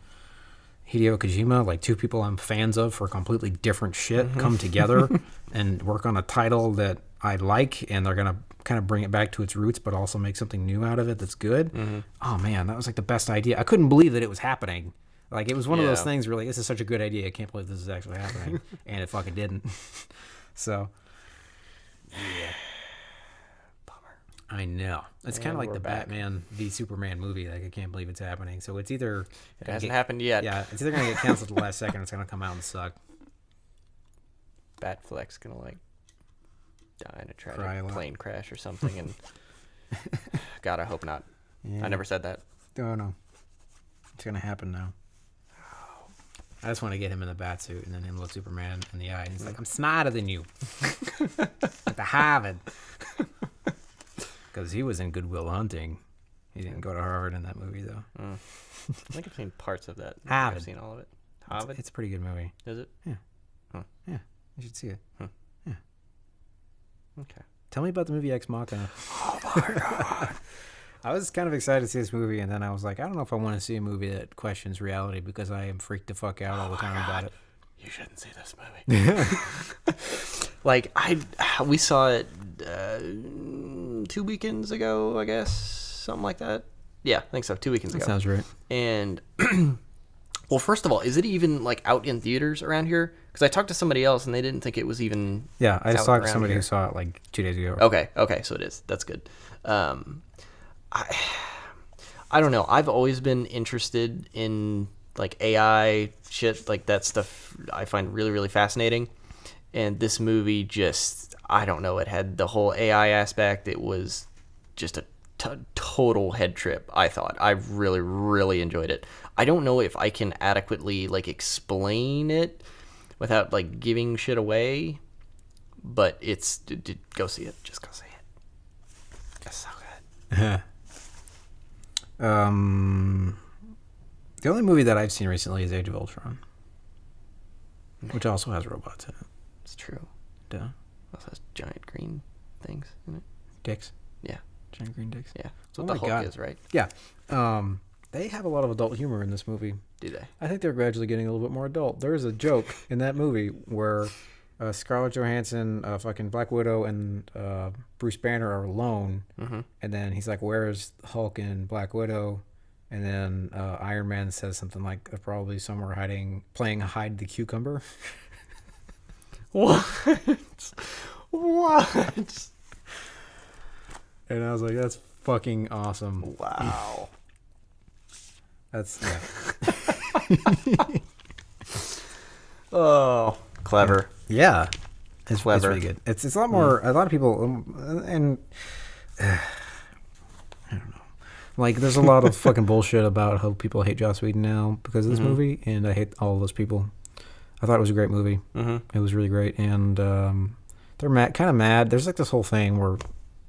Hideo Kojima, like 2 people I'm fans of for completely different shit, come together and work on a title that I like, and they're gonna kind of bring it back to its roots, but also make something new out of it that's good. Oh man, that was like the best idea. I couldn't believe that it was happening. Like, it was one of those things where, like, this is such a good idea, I can't believe this is actually happening. And it fucking didn't. So, yeah. Bummer. I know. It's kind of like the Batman v Superman movie. Like, I can't believe it's happening. So, it's either... It hasn't happened yet. Yeah, it's either going to get canceled at the last second or it's going to come out and suck. Batfleck's going to, like, die in a tragic plane crash or something. And God, I hope not. Yeah. I never said that. Oh, no. It's going to happen now. I just want to get him in the bat suit and then him look Superman in the eye. And he's like, I'm smarter than you. At the Harvard. Because he was in Good Will Hunting. He didn't go to Harvard in that movie, though. I think I've seen parts of that. Harvard. I've seen all of it. Harvard? It's a pretty good movie. Is it? Yeah. Huh. Yeah. You should see it. Huh. Yeah. Okay. Tell me about the movie Ex Machina. Oh, my God. I was kind of excited to see this movie, and then I was like, I don't know if I want to see a movie that questions reality because I am freaked the fuck out all the time about it. You shouldn't see this movie. Like, we saw it 2 weekends ago, I guess. Something like that. Yeah, I think so. 2 weekends ago. That sounds right. And, well, first of all, is it even, like, out in theaters around here? Because I talked to somebody else, and they didn't think it was even Yeah, I just talked to somebody who saw it, like, 2 days ago. Okay, so it is. That's good. I don't know. I've always been interested in like AI shit, like that stuff. I find really, really fascinating. And this movie just, I don't know. It had the whole AI aspect. It was just a total head trip. I thought I really, really enjoyed it. I don't know if I can adequately like explain it without like giving shit away, but it's go see it. Just go see it. It's so good. The only movie that I've seen recently is Age of Ultron, which also has robots in it. It's true. Duh. Also has giant green things in it. Dicks. Yeah. Giant green dicks. Yeah. That's what the Hulk is, right? Yeah. They have a lot of adult humor in this movie. Do they? I think they're gradually getting a little bit more adult. There is a joke in that movie where Scarlett Johansson, fucking Black Widow, and Bruce Banner are alone, and then he's like, "Where's Hulk and Black Widow?" And then Iron Man says something like, "They're probably somewhere playing hide the cucumber." What? What? And I was like, "That's fucking awesome!" Wow. That's yeah. Oh, clever. Yeah, it's clever. It's really good. It's a lot more. A lot of people, and I don't know. Like, there's a lot of fucking bullshit about how people hate Joss Whedon now because of this movie, and I hate all of those people. I thought it was a great movie. It was really great, and they're kind of mad. There's like this whole thing where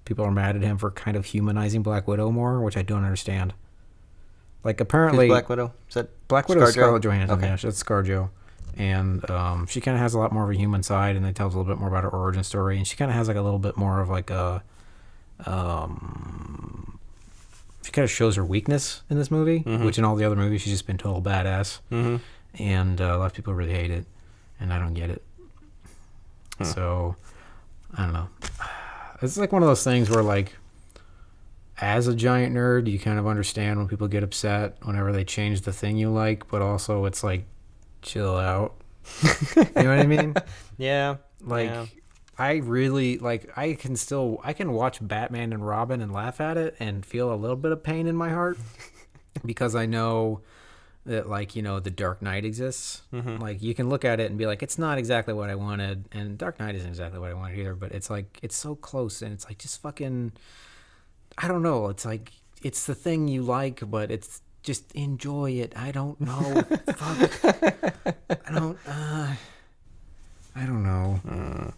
people are mad at him for kind of humanizing Black Widow more, which I don't understand. Like, apparently, who's Black Widow? Is that Black Widow? Scarlett Johansson. Okay. Yeah, that's ScarJo. And she kind of has a lot more of a human side, and they tell us a little bit more about her origin story. And she kind of has like a little bit more of like a, she kind of shows her weakness in this movie, which in all the other movies she's just been total badass. And a lot of people really hate it, and I don't get it. So I don't know. It's like one of those things where, like, as a giant nerd, you kind of understand when people get upset whenever they change the thing you like, but also it's like, chill out. You know what I mean? Yeah. Like, yeah. I really, like, I can watch Batman and Robin and laugh at it and feel a little bit of pain in my heart because I know that, like, you know, the Dark Knight exists. Like, you can look at it and be like, it's not exactly what I wanted, and Dark Knight isn't exactly what I wanted either, but it's like, it's so close, and it's like, just fucking, I don't know, it's like, it's the thing you like, but it's just enjoy it. I don't know. Fuck. I don't know.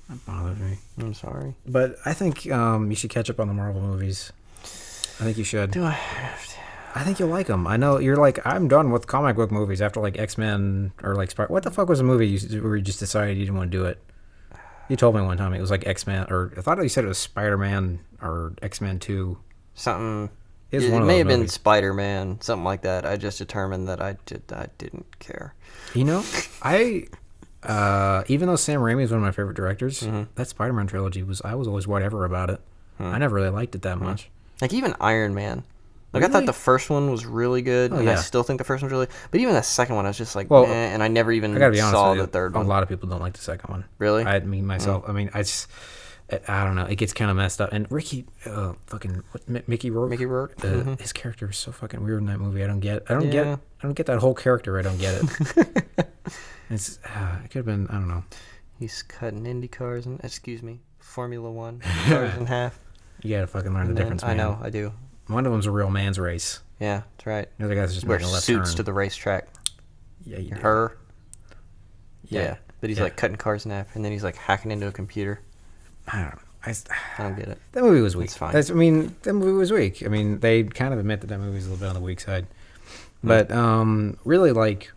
That bothers me. I'm sorry. But I think you should catch up on the Marvel movies. I think you should. Do I have to? I think you'll like them. I know you're like, I'm done with comic book movies after like X-Men or like what the fuck was the movie where you just decided you didn't want to do it? You told me one time it was like X-Men, or I thought you said it was Spider-Man or X-Men 2. Something. It may have been Spider-Man, something like that. I just determined that I didn't care. You know, even though Sam Raimi is one of my favorite directors, that Spider-Man trilogy I was always whatever about it. I never really liked it that much. Like even Iron Man. Like, really? I thought the first one was really good, and yeah. I still think the first one's really good. But even the second one, I was just like, and I never even saw the third one. A lot of people don't like the second one. Really? I mean, myself, I mean, I don't know. It gets kind of messed up. And Mickey Rourke? Mickey Rourke? His character is so fucking weird in that movie. I don't get that whole character. I don't get it. It could have been, I don't know. He's cutting Indy cars, and excuse me. Formula One, cars in half. You gotta fucking learn the difference, man. I know, I do. One of them's a real man's race. Yeah, that's right. The other guy's just wear making a left suits turn. to the racetrack. Yeah, you do. Her. Yeah. But he's like cutting cars in half, and then he's like hacking into a computer. I don't know. I don't get it. That movie was weak. It's fine. That movie was weak. I mean, they kind of admit that movie's a little bit on the weak side. But really, like,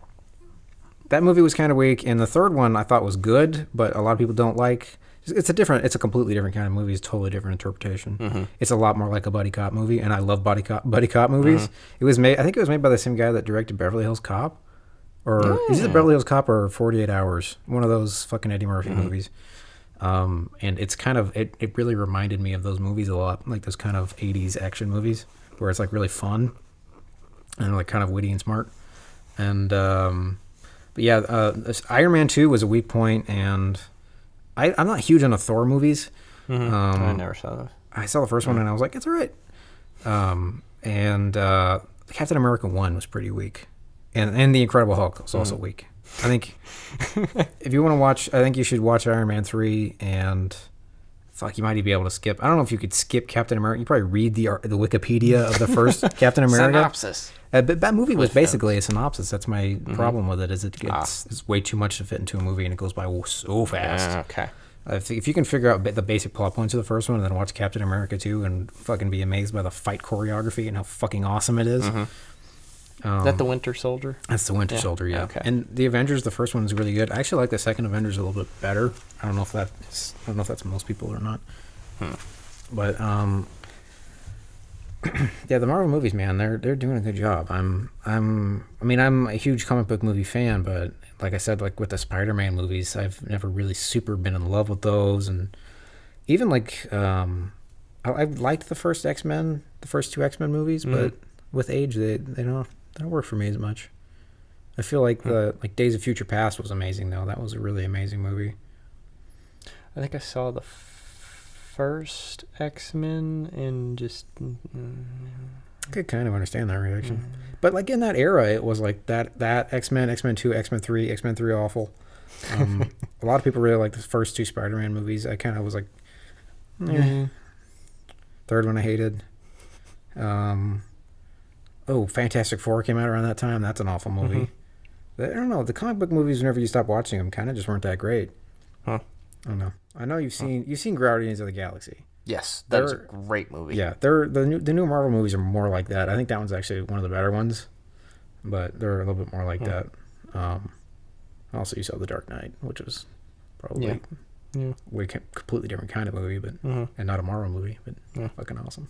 that movie was kind of weak. And the third one I thought was good, but a lot of people don't like. It's a completely different kind of movie. It's a totally different interpretation. Mm-hmm. It's a lot more like a buddy cop movie, and I love buddy cop movies. Mm-hmm. I think it was made by the same guy that directed Beverly Hills Cop. Or is it Beverly Hills Cop or 48 Hours? One of those fucking Eddie Murphy movies. And it's kind of, it really reminded me of those movies a lot, like those kind of 80s action movies where it's like really fun and like kind of witty and smart. And, but yeah, Iron Man 2 was a weak point, and I'm not huge on the Thor movies. Mm-hmm. I never saw those. I saw the first one and I was like, it's all right. And Captain America 1 was pretty weak. And The Incredible Hulk was also weak. I think if you want to watch, I think you should watch Iron Man 3 and fuck, you might even be able to skip. I don't know if you could skip Captain America. You probably read the Wikipedia of the first Captain America. Synopsis. But that movie was basically a synopsis. That's my problem with it, is it's way too much to fit into a movie and it goes by so fast. Okay. If you can figure out the basic plot points of the first one and then watch Captain America 2 and fucking be amazed by the fight choreography and how fucking awesome it is. Is that the Winter Soldier? That's the Winter Soldier, yeah. Okay. And the Avengers, the first one is really good. I actually like the second Avengers a little bit better. I don't know if that's most people or not. But yeah, the Marvel movies, man, they're doing a good job. I'm a huge comic book movie fan, but like I said, like with the Spider-Man movies, I've never really super been in love with those. And even like I liked the first X-Men, the first two X-Men movies, but with age they don't work for me as much. I feel like the Days of Future Past was amazing though. That was a really amazing movie. I think I saw the first X-Men and just I could kind of understand that reaction. But like in that era, it was like that X-Men, X-Men 2, X-Men 3, X-Men 3 awful. A lot of people really like the first two Spider-Man movies. I kind of was like, Third one I hated. Fantastic Four came out around that time. That's an awful movie. I don't know. The comic book movies, whenever you stop watching them, kind of just weren't that great. Huh. I don't know. I know you've seen Guardians of the Galaxy. Yes, that was a great movie. Yeah, the new Marvel movies are more like that. I think that one's actually one of the better ones, but they're a little bit more like that. Also, you saw The Dark Knight, which was probably completely different kind of movie, but and not a Marvel movie, but fucking awesome.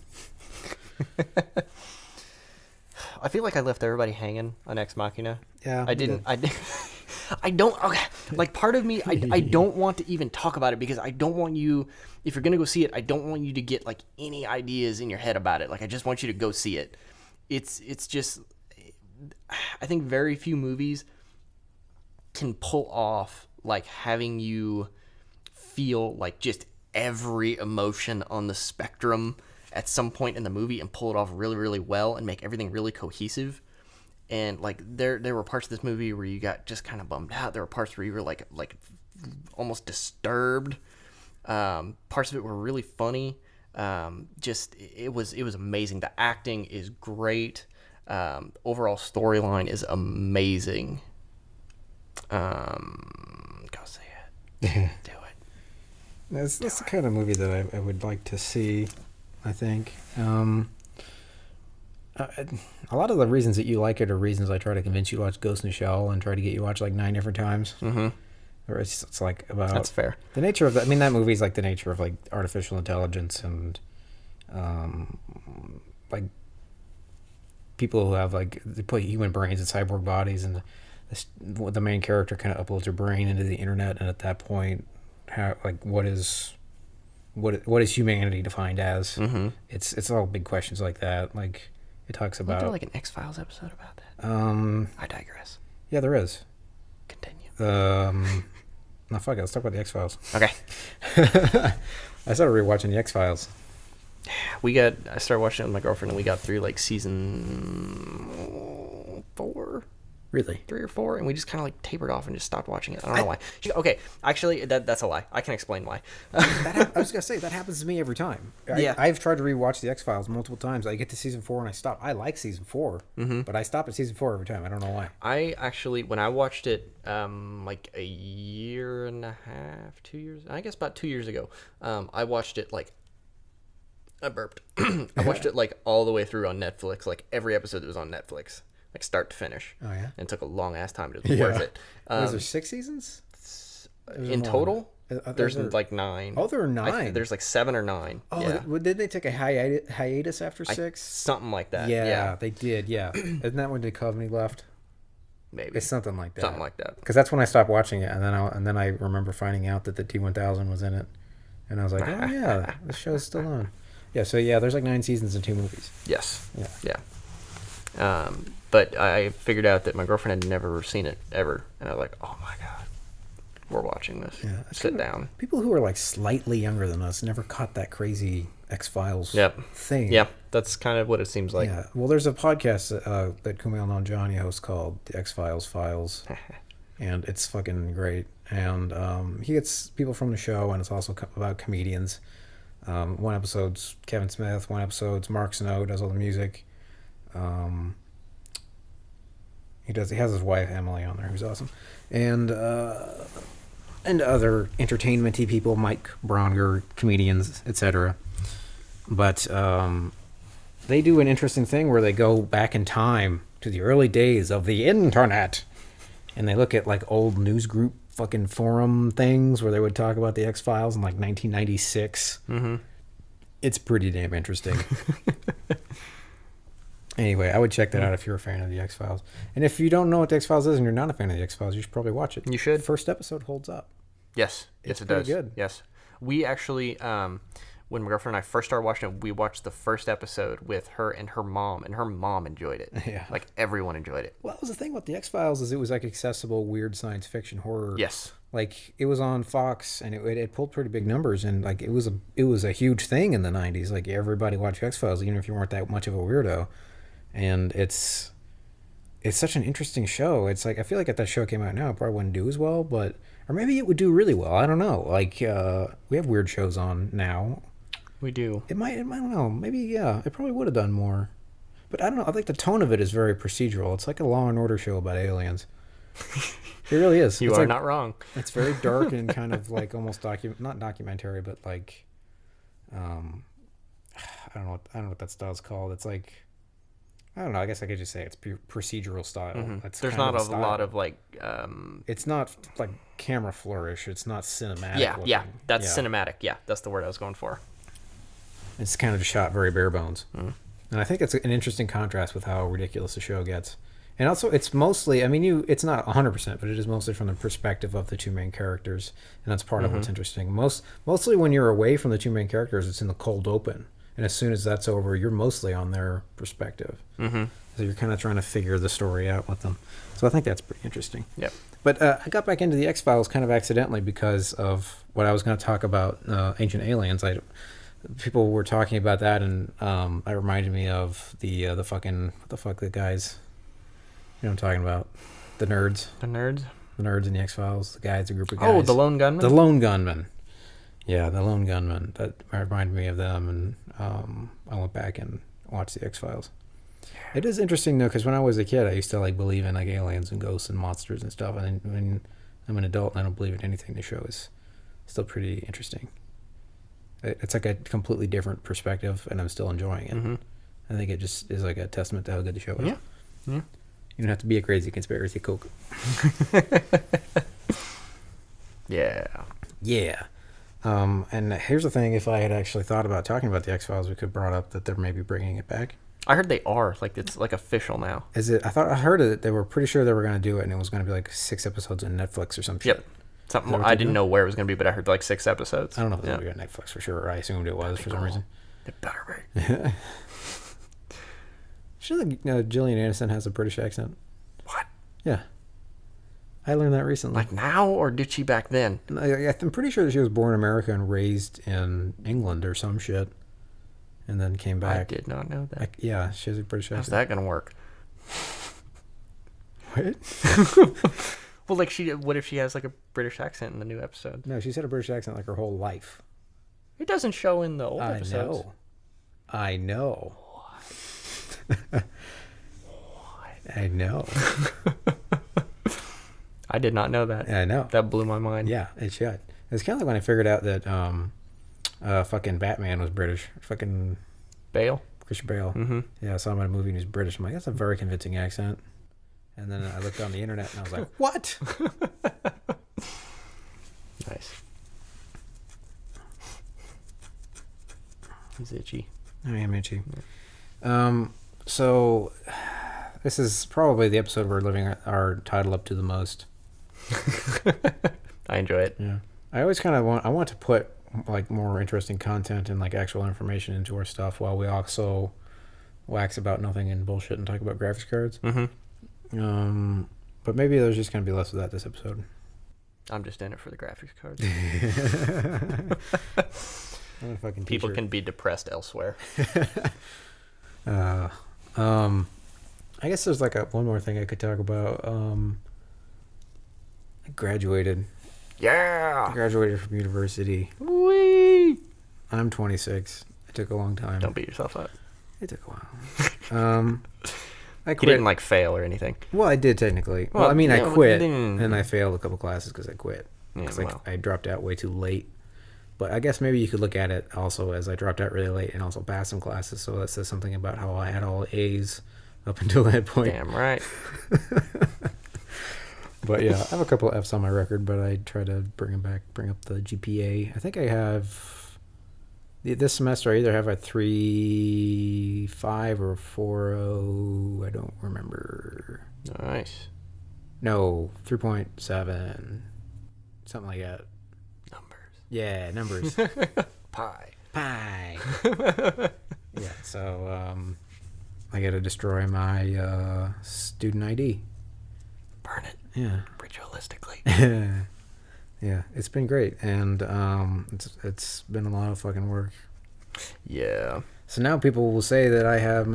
I feel like I left everybody hanging on Ex Machina. Yeah, I didn't. I don't. Okay, like part of me, I don't want to even talk about it because I don't want you. If you're gonna go see it, I don't want you to get like any ideas in your head about it. Like I just want you to go see it. It's just. I think very few movies can pull off like having you feel like just every emotion on the spectrum at some point in the movie and pull it off really, really well and make everything really cohesive. And like there were parts of this movie where you got just kind of bummed out. There were parts where you were like almost disturbed. Parts of it were really funny. It was amazing. The acting is great. Overall storyline is amazing. Go see it. Do it. That's the kind of movie that I would like to see. I think a lot of the reasons that you like it are reasons I try to convince you to watch Ghost in the Shell and try to get you to watch like 9 different times. Or it's like about that's fair. The nature of that. I mean, that movie is like the nature of like artificial intelligence and like people who have like they put human brains in cyborg bodies, and the main character kind of uploads her brain into the internet, and at that point, how like what is humanity defined as? It's all big questions like that. Like it talks about. Isn't there like an X-Files episode about that? I digress. Yeah, there is. Continue. No, fuck it. Let's talk about the X-Files. Okay. I started rewatching the X-Files. I started watching it with my girlfriend, and we got through like season 4. Really? 3 or 4, and we just kind of like tapered off and just stopped watching it. I don't know why. Okay, actually, that's a lie. I can explain why. I was gonna say that happens to me every time. Yeah. I've tried to rewatch the X-Files multiple times. I get to season 4 and I stop. I like season 4, but I stop at season 4 every time. I don't know why. I actually, when I watched it, like a year and a half, 2 years, I guess about 2 years ago, I watched it like, I burped. I watched it like all the way through on Netflix, like every episode that was on Netflix, like start to finish. Oh yeah. And it took a long ass time, but it was worth it. Was there 6 seasons? In total? There's like 9. Oh, there are 9. There's like 7 or 9. Oh, yeah. Did they take a hiatus after 6? Something like that. Yeah, they did. Yeah, isn't that when Duchovny left? Maybe it's something like that. Something like that. Because that's when I stopped watching it, and then I remember finding out that the T1000 was in it, and I was like, oh yeah, the show's still on. Yeah, so yeah, there's like 9 seasons and 2 movies. Yes. Yeah. But I figured out that my girlfriend had never seen it ever, and I was like, oh my god, we're watching this. Yeah. Sit down. People who are like slightly younger than us never caught that crazy X-Files thing. Yeah, that's kind of what it seems like. Yeah. Well, there's a podcast that Kumail Nanjiani hosts called The X-Files Files, and it's fucking great. And he gets people from the show, and it's also about comedians. One episode's Kevin Smith, one episode's Mark Snow, does all the music. He has his wife Emily on there, who's awesome, and other entertainment-y people, Mike Bronger, comedians, etc. But they do an interesting thing where they go back in time to the early days of the internet, and they look at like old news group fucking forum things where they would talk about the X-Files in like 1996. Mm-hmm. It's pretty damn interesting. Anyway, I would check that out if you're a fan of the X-Files. And if you don't know what the X-Files is and you're not a fan of the X-Files, you should probably watch it. You should. First episode holds up. Yes. Yes, it does. Good. Yes. We actually, when my girlfriend and I first started watching it, we watched the first episode with her and her mom enjoyed it. Yeah. Like, everyone enjoyed it. Well, that was the thing about the X-Files is it was, like, accessible, weird science fiction horror. Yes. Like, it was on Fox, and it pulled pretty big numbers, and, like, it was a huge thing in the 90s. Like, everybody watched X-Files, even if you weren't that much of a weirdo. And it's such an interesting show. It's like, I feel like if that show came out now, it probably wouldn't do as well, or maybe it would do really well. I don't know. Like, we have weird shows on now. We do. I don't know. Maybe, yeah, it probably would have done more. But I don't know. I think the tone of it is very procedural. It's like a Law and Order show about aliens. It really is. You are not wrong. It's very dark and kind of like almost not documentary, but like, I don't know what that style's called. It's like, I don't know. I guess I could just say it's procedural style. Mm-hmm. There's not a lot of like. It's not like camera flourish. It's not cinematic. Yeah, that's cinematic. Yeah, that's the word I was going for. It's kind of just shot very bare bones, and I think it's an interesting contrast with how ridiculous the show gets. And also, it's mostly. I mean, it's not 100%, but it is mostly from the perspective of the two main characters, and that's part of what's interesting. Mostly when you're away from the two main characters, it's in the cold open. And as soon as that's over, you're mostly on their perspective. Mm-hmm. So you're kind of trying to figure the story out with them. So I think that's pretty interesting. Yep. But I got back into the X-Files kind of accidentally because of what I was going to talk about, Ancient Aliens. People were talking about that, and that reminded me of the guys. You know what I'm talking about? The nerds. The nerds? The nerds in the X-Files. The guys, a group of guys. Oh, the Lone Gunman? The Lone Gunman. Yeah, the Lone Gunman. That reminded me of them, and I went back and watched the X-Files. It is interesting though, because when I was a kid, I used to like believe in like aliens and ghosts and monsters and stuff. And when I'm an adult and I don't believe in anything, the show is still pretty interesting. It's like a completely different perspective, and I'm still enjoying it. Mm-hmm. I think it just is like a testament to how good the show is. Yeah. Yeah. You don't have to be a crazy conspiracy kook. Yeah. Yeah. And here's the thing: if I had actually thought about talking about the X-Files, we could have brought up that they're maybe bringing it back. I heard they are. Like, it's like official now. Is it? I heard it. They were pretty sure they were going to do it, and it was going to be like 6 episodes on Netflix or some shit. Yep. Something I didn't know where it was going to be, but I heard like 6 episodes. I don't know if it was going to be on Netflix for sure. I assumed it was for some reason. It better be. Sure that Gillian Anderson has a British accent. What? Yeah. I learned that recently. Like now, or did she back then? I'm pretty sure that she was born in America and raised in England or some shit, and then came back. I did not know that. Yeah, she has a British accent. How's that going to work? What? Well, like what if she has like a British accent in the new episode? No, she's had a British accent like her whole life. It doesn't show in the old episodes. I know. What? I know. I did not know that. Yeah, I know. That blew my mind. Yeah, it should. It's kind of like when I figured out that fucking Batman was British. Fucking Bale? Christian Bale. Mm-hmm. Yeah, I saw him in a movie and he's British. I'm like, that's a very convincing accent. And then I looked on the internet and I was like, what? Nice. He's itchy. I am itchy. So this is probably the episode we're living our title up to the most. I enjoy it. Yeah. I always kind of want to put like more interesting content and like actual information into our stuff while we also wax about nothing and bullshit and talk about graphics cards. Mm-hmm. But maybe there's just going to be less of that this episode. I'm just in it for the graphics cards. People can be depressed elsewhere. I guess there's like one more thing I could talk about. I graduated. Yeah. I graduated from university. Whee! I'm 26. It took a long time. Don't beat yourself up. It took a while. I quit. You didn't like fail or anything. Well, I did technically. Well, I mean, I quit and I failed a couple classes because I quit. Because I dropped out way too late. But I guess maybe you could look at it also as I dropped out really late and also passed some classes. So that says something about how I had all A's up until that point. Damn right. But yeah, I have a couple of F's on my record, but I try to bring up the GPA. I think I have this semester. I either have a 3.5 or a 4.0. I don't remember. Nice. No, 3.7, something like that. Yeah, numbers. Pie. Yeah, so I got to destroy my student ID. Burn it. Yeah. Ritualistically. Yeah, it's been great, and it's been a lot of fucking work. Yeah. So now people will say that I have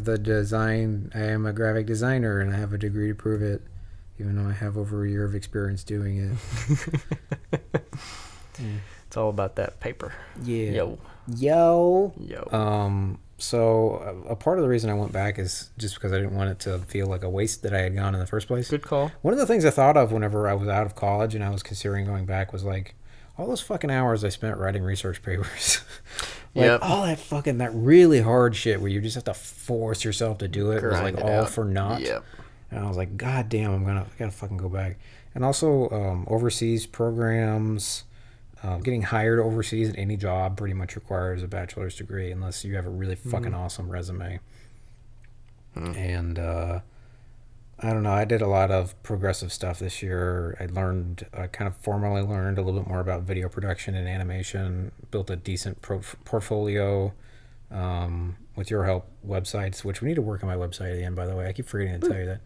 the design. I am a graphic designer, and I have a degree to prove it, even though I have over a year of experience doing it. Yeah. It's all about that paper. Yeah. Yo. So a part of the reason I went back is just because I didn't want it to feel like a waste that I had gone in the first place. Good call. One of the things I thought of whenever I was out of college and I was considering going back was like all those fucking hours I spent writing research papers. All that really hard shit where you just have to force yourself to do it. It was like all for naught. Yep. And I was like, God damn, I gotta fucking go back. And also overseas programs. Getting hired overseas at any job pretty much requires a bachelor's degree unless you have a really fucking awesome resume. And I don't know. I did a lot of progressive stuff this year. I kind of formally learned a little bit more about video production and animation. Built a decent portfolio with your help. Websites, which we need to work on my website again. By the way, I keep forgetting to tell you that.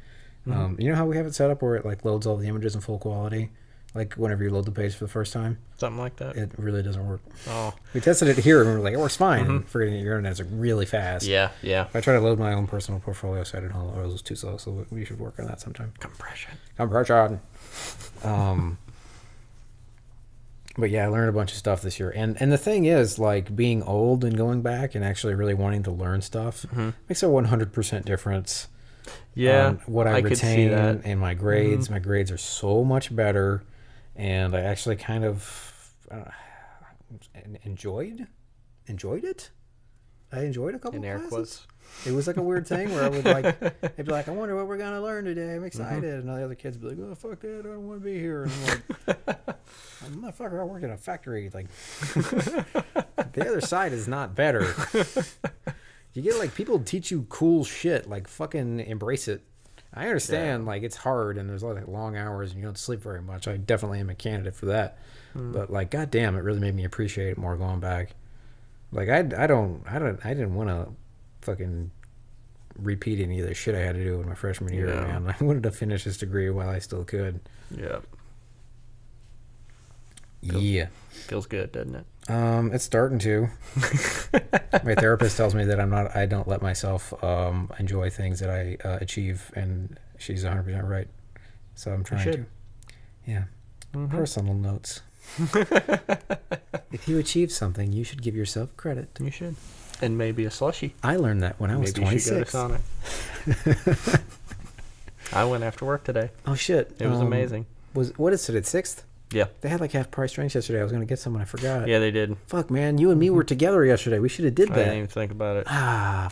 You know how we have it set up where it like loads all the images in full quality. Like whenever you load the page for the first time. Something like that. It really doesn't work. Oh. We tested it here and we were like, it works fine. And forgetting that your internet's like really fast. Yeah. If I try to load my own personal portfolio site at home, it was too slow. So we should work on that sometime. Compression. But yeah, I learned a bunch of stuff this year. And the thing is, like being old and going back and actually really wanting to learn stuff makes a 100% difference. Yeah. What I retain and my grades. My grades are so much better. And I actually kind of enjoyed it. I enjoyed a couple of classes. Quotes. It was like a weird thing where I would like, they'd be like, I wonder what we're going to learn today. I'm excited. And all the other kids would be like, oh, fuck that. I don't want to be here. And I'm like, motherfucker, I work in a factory. Like, the other side is not better. You get like people teach you cool shit. Like, fucking embrace it. I understand, like, it's hard and there's like long hours and you don't sleep very much. I definitely am a candidate for that. But like, goddamn, it really made me appreciate it more going back. Like, I didn't want to fucking repeat any of the shit I had to do in my freshman year, man. I wanted to finish this degree while I still could. Feels good, doesn't it? It's starting to. My therapist tells me that I don't let myself enjoy things that I achieve and she's 100% right. So I'm trying to. Yeah. Mm-hmm. Personal notes. If you achieve something, you should give yourself credit. You should. And maybe a slushie. I learned that when I was 26. Maybe you should go to Sonic. I went after work today. Oh, shit. It was amazing. What is it, 6th? Yeah. They had like half price drinks yesterday. I was going to get some and I forgot. Yeah, they did. Fuck, man. You and me were together yesterday. We should have did that. I didn't even think about it.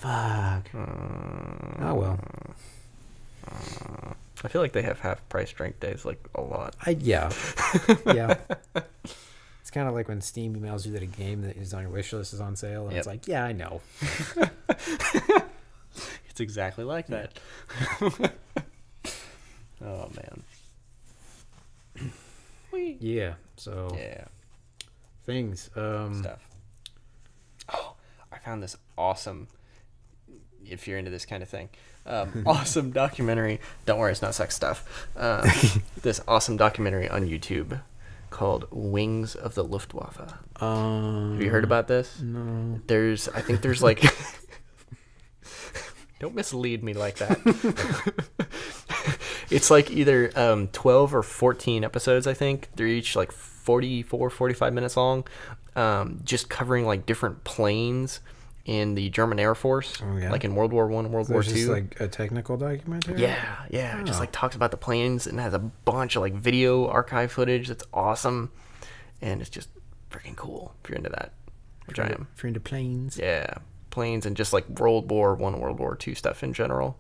Fuck. Oh, well. I feel like they have half price drink days like a lot. Yeah. Yeah. It's kind of like when Steam emails you that a game that is on your wish list is on sale, and it's like, yeah, I know. It's exactly like that. Oh, man. Yeah, so. Yeah. Things. Stuff. Oh, I found this awesome, if you're into this kind of thing, awesome documentary. Don't worry, it's not sex stuff. This awesome documentary on YouTube called Wings of the Luftwaffe. Have you heard about this? No. I think there's like... Don't mislead me like that. It's like either 12 or 14 episodes, I think. They're each like 44, 45 minutes long. Just covering like different planes in the German Air Force, like in World War I and World War II. Just like a technical documentary? Yeah. Oh. Just like talks about the planes and has a bunch of like video archive footage that's awesome. And it's just freaking cool if you're into that, which I am. If you're into planes. Yeah, planes and just like World War I and World War II stuff in general.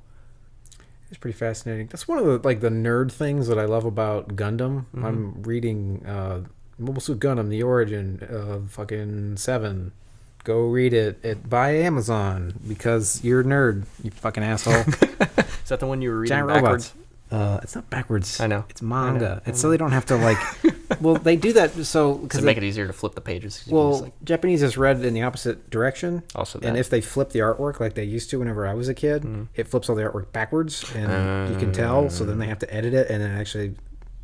It's pretty fascinating. That's one of the the nerd things that I love about Gundam. Mm-hmm. I'm reading Mobile Suit Gundam: The Origin of fucking 7. Go read it. Buy Amazon because you're a nerd, you fucking asshole. Is that the one you were reading Giant backwards? Robots. It's not backwards. I know. It's manga. It's so they don't have to well, they do that so to make it easier to flip the pages. Well, Japanese is read in the opposite direction. Also, and if they flip the artwork like they used to whenever I was a kid, it flips all the artwork backwards, and you can tell. So then they have to edit it, and it actually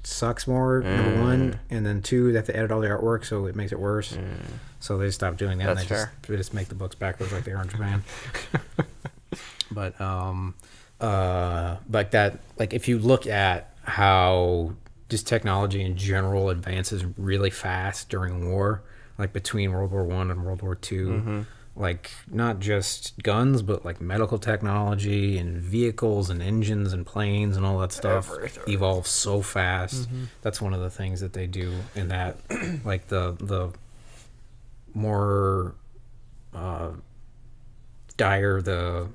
sucks more. Number one, and then two, they have to edit all the artwork, so it makes it worse. So they stopped doing that. That's and fair. They just make the books backwards like they are in Japan. But like that, like if you look at how just technology in general advances really fast during war, like between World War I and World War II, like not just guns, but like medical technology and vehicles and engines and planes and all that stuff evolves so fast. That's one of the things that they do in that, like the more dire the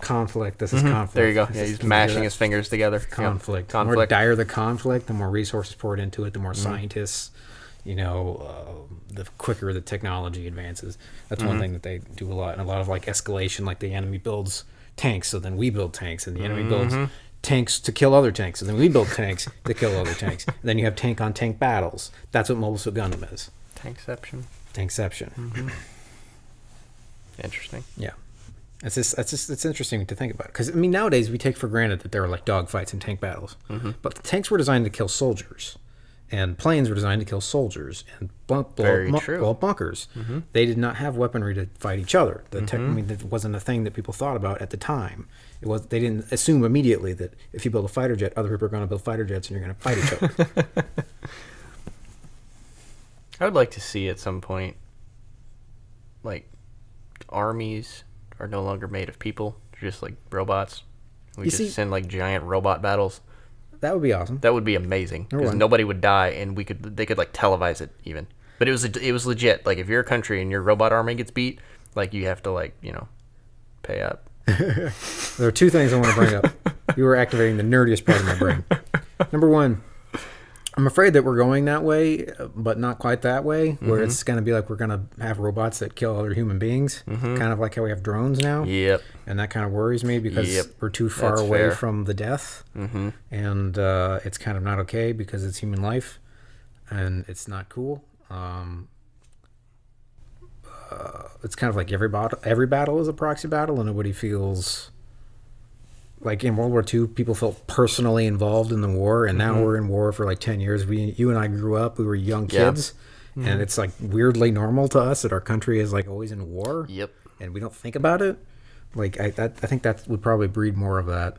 conflict. This is conflict. There you go. Yeah, he's mashing his fingers together. Conflict. The more dire the conflict, the more resources poured into it, the more scientists, the quicker the technology advances. That's one thing that they do a lot. And a lot of like escalation, like the enemy builds tanks, so then we build tanks, and the enemy builds tanks to kill other tanks, and then we build tanks to kill other tanks. And then you have tank on tank battles. That's what Mobile Suit Gundam is. Tankception. Interesting. Yeah. It's interesting to think about, because I mean nowadays we take for granted that there are like dogfights and tank battles, but the tanks were designed to kill soldiers, and planes were designed to kill soldiers and blow bunkers. They did not have weaponry to fight each other. That wasn't a thing that people thought about at the time. They didn't assume immediately that if you build a fighter jet, other people are going to build fighter jets and you're going to fight each other. I would like to see at some point, like, armies are no longer made of people. They're just like robots. We send like giant robot battles. That would be awesome. That would be amazing, because nobody would die, and they could like televise it even. But it was legit. Like if you're a country and your robot army gets beat, like you have to pay up. There are two things I want to bring up. You were activating the nerdiest part of my brain. Number one, I'm afraid that we're going that way, but not quite that way, where it's going to be like we're going to have robots that kill other human beings, kind of like how we have drones now. Yep. And that kind of worries me, because we're too far away from the death, and it's kind of not okay because it's human life, and it's not cool. It's kind of like every battle is a proxy battle, and nobody feels... Like in World War II, people felt personally involved in the war, and now we're in war for like 10 years. You and I grew up, we were young kids, and it's like weirdly normal to us that our country is like always in war. Yep. And we don't think about it. Like I think that would probably breed more of that.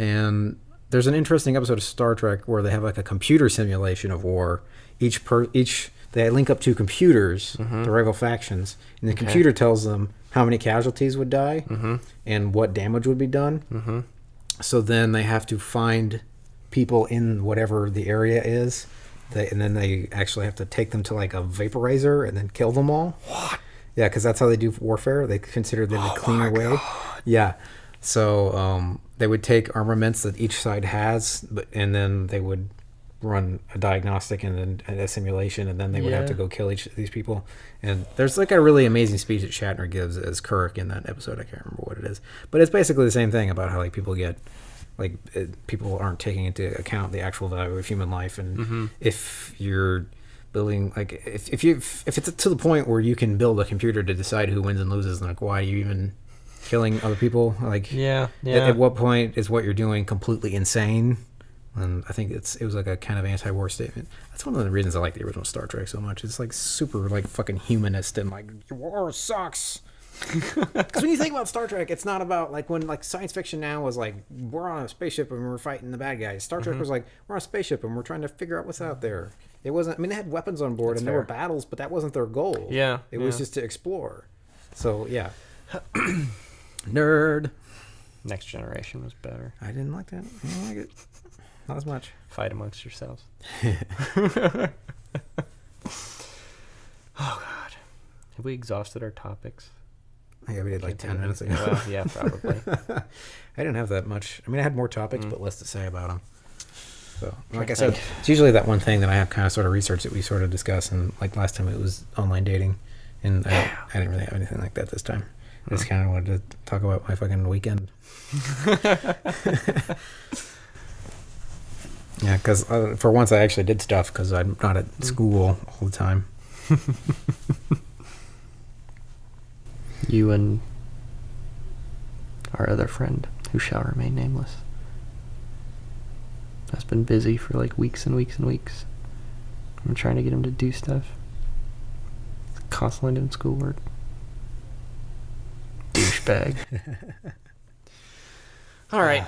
And there's an interesting episode of Star Trek where they have like a computer simulation of war. They link up two computers, the rival factions, and the computer tells them how many casualties would die and what damage would be done. So then they have to find people in whatever the area is, and then they actually have to take them to like a vaporizer and then kill them all. What? Yeah, because that's how they do warfare. They consider that a cleaner way. Yeah. So they would take armaments that each side has, and then they would run a diagnostic and then a simulation, and then they would have to go kill each of these people. And there's like a really amazing speech that Shatner gives as Kirk in that episode. I can't remember what it is, but it's basically the same thing about how like people get like people aren't taking into account the actual value of human life, and if you're building like if it's to the point where you can build a computer to decide who wins and loses, like why are you even killing other people? Like at what point is what you're doing completely insane? And I think it was like a kind of anti-war statement. That's one of the reasons I like the original Star Trek so much. It's like super like fucking humanist and like war sucks. Because when you think about Star Trek, it's not about like when like science fiction now was like we're on a spaceship and we're fighting the bad guys. Star Trek was like we're on a spaceship and we're trying to figure out what's out there. It wasn't. I mean, they had weapons on board and there were battles, but that wasn't their goal. Yeah, it was just to explore. So yeah, nerd. Next Generation was better. I didn't like that. I didn't like it. Not as much. Fight amongst yourselves. Oh God, have we exhausted our topics? Yeah, we did like 10 minutes ago. Well, yeah, probably. I didn't have that much. I mean, I had more topics, but less to say about them. So, like I said, it's usually that one thing that I have kind of sort of research that we sort of discuss. And like last time, it was online dating, and I didn't really have anything like that this time. I just kind of wanted to talk about my fucking weekend. Yeah, because for once I actually did stuff because I'm not at school all the time. You and our other friend, who shall remain nameless, has been busy for like weeks and weeks and weeks. I'm trying to get him to do stuff. Constantly doing schoolwork. Douchebag. All right.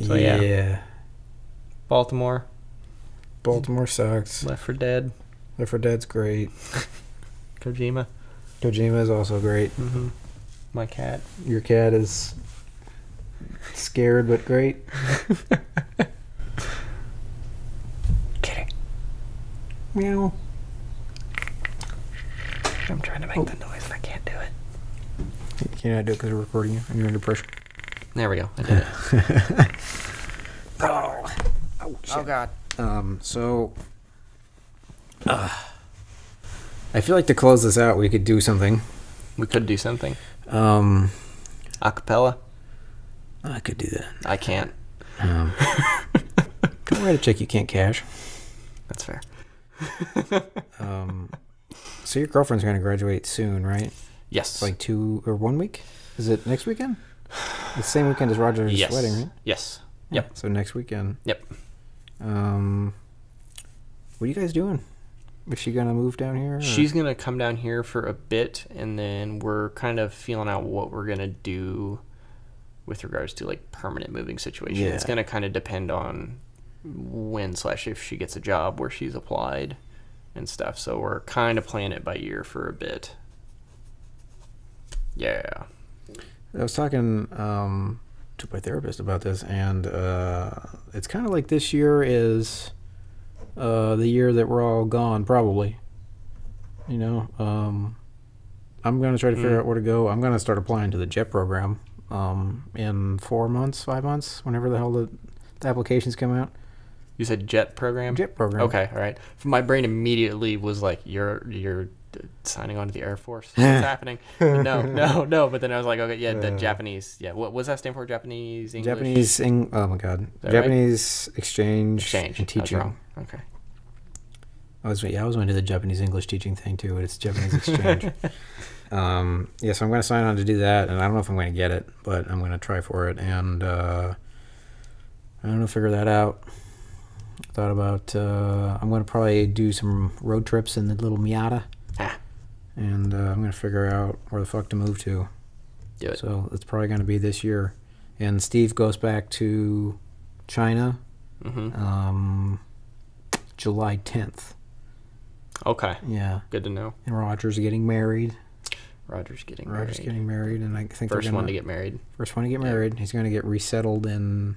So yeah. Baltimore sucks. Left 4 Dead. Left 4 Dead's great. Kojima is also great. My cat. Your cat is scared but great. Kidding. Meow. I'm trying to make the noise and I can't do it. Can I do it because we're recording you? You're under pressure. There we go. I did it. Oh, shit. Oh God. I feel like to close this out, we could do something. We could do something. Acapella. I could do that. I can't. Don't write a check you can't cash. That's fair. So your girlfriend's going to graduate soon, right? Yes. It's like 2 or 1 week? Is it next weekend? The same weekend as Roger's wedding, right? Yes. Yeah, Yep. so next weekend. Yep. What are you guys doing? Is she going to move down here? Or? She's going to come down here for a bit, and then we're kind of feeling out what we're going to do with regards to like permanent moving situation. Yeah. It's going to kind of depend on when/if she gets a job where she's applied and stuff. So we're kind of playing it by ear for a bit. Yeah. I was talking to my therapist about this, and it's kind of like this year is the year that we're all gone, probably. You know, I'm going to try to figure out where to go. I'm going to start applying to the JET program in 4 months, 5 months, whenever the hell the applications come out. You said JET program? JET program. Okay, all right. My brain immediately was like, you're signing on to the Air Force. What's happening? No. But then I was like, okay, yeah, the Japanese. Yeah, what does that stand for? Japanese, English? Oh my God. Japanese right? exchange and teaching. I was wrong. Okay. I was going to do the Japanese English teaching thing too, but it's Japanese exchange. So I'm going to sign on to do that, and I don't know if I'm going to get it, but I'm going to try for it, and I'm going to figure that out. Thought about I'm going to probably do some road trips in the little Miata, and I'm going to figure out where the fuck to move to. Do it. So it's probably going to be this year, And Steve goes back to China July 10th. Okay. Yeah. Good to know. And Roger's getting married. Roger's getting married, and I think first one to get married. First one to get married. He's going to get resettled in,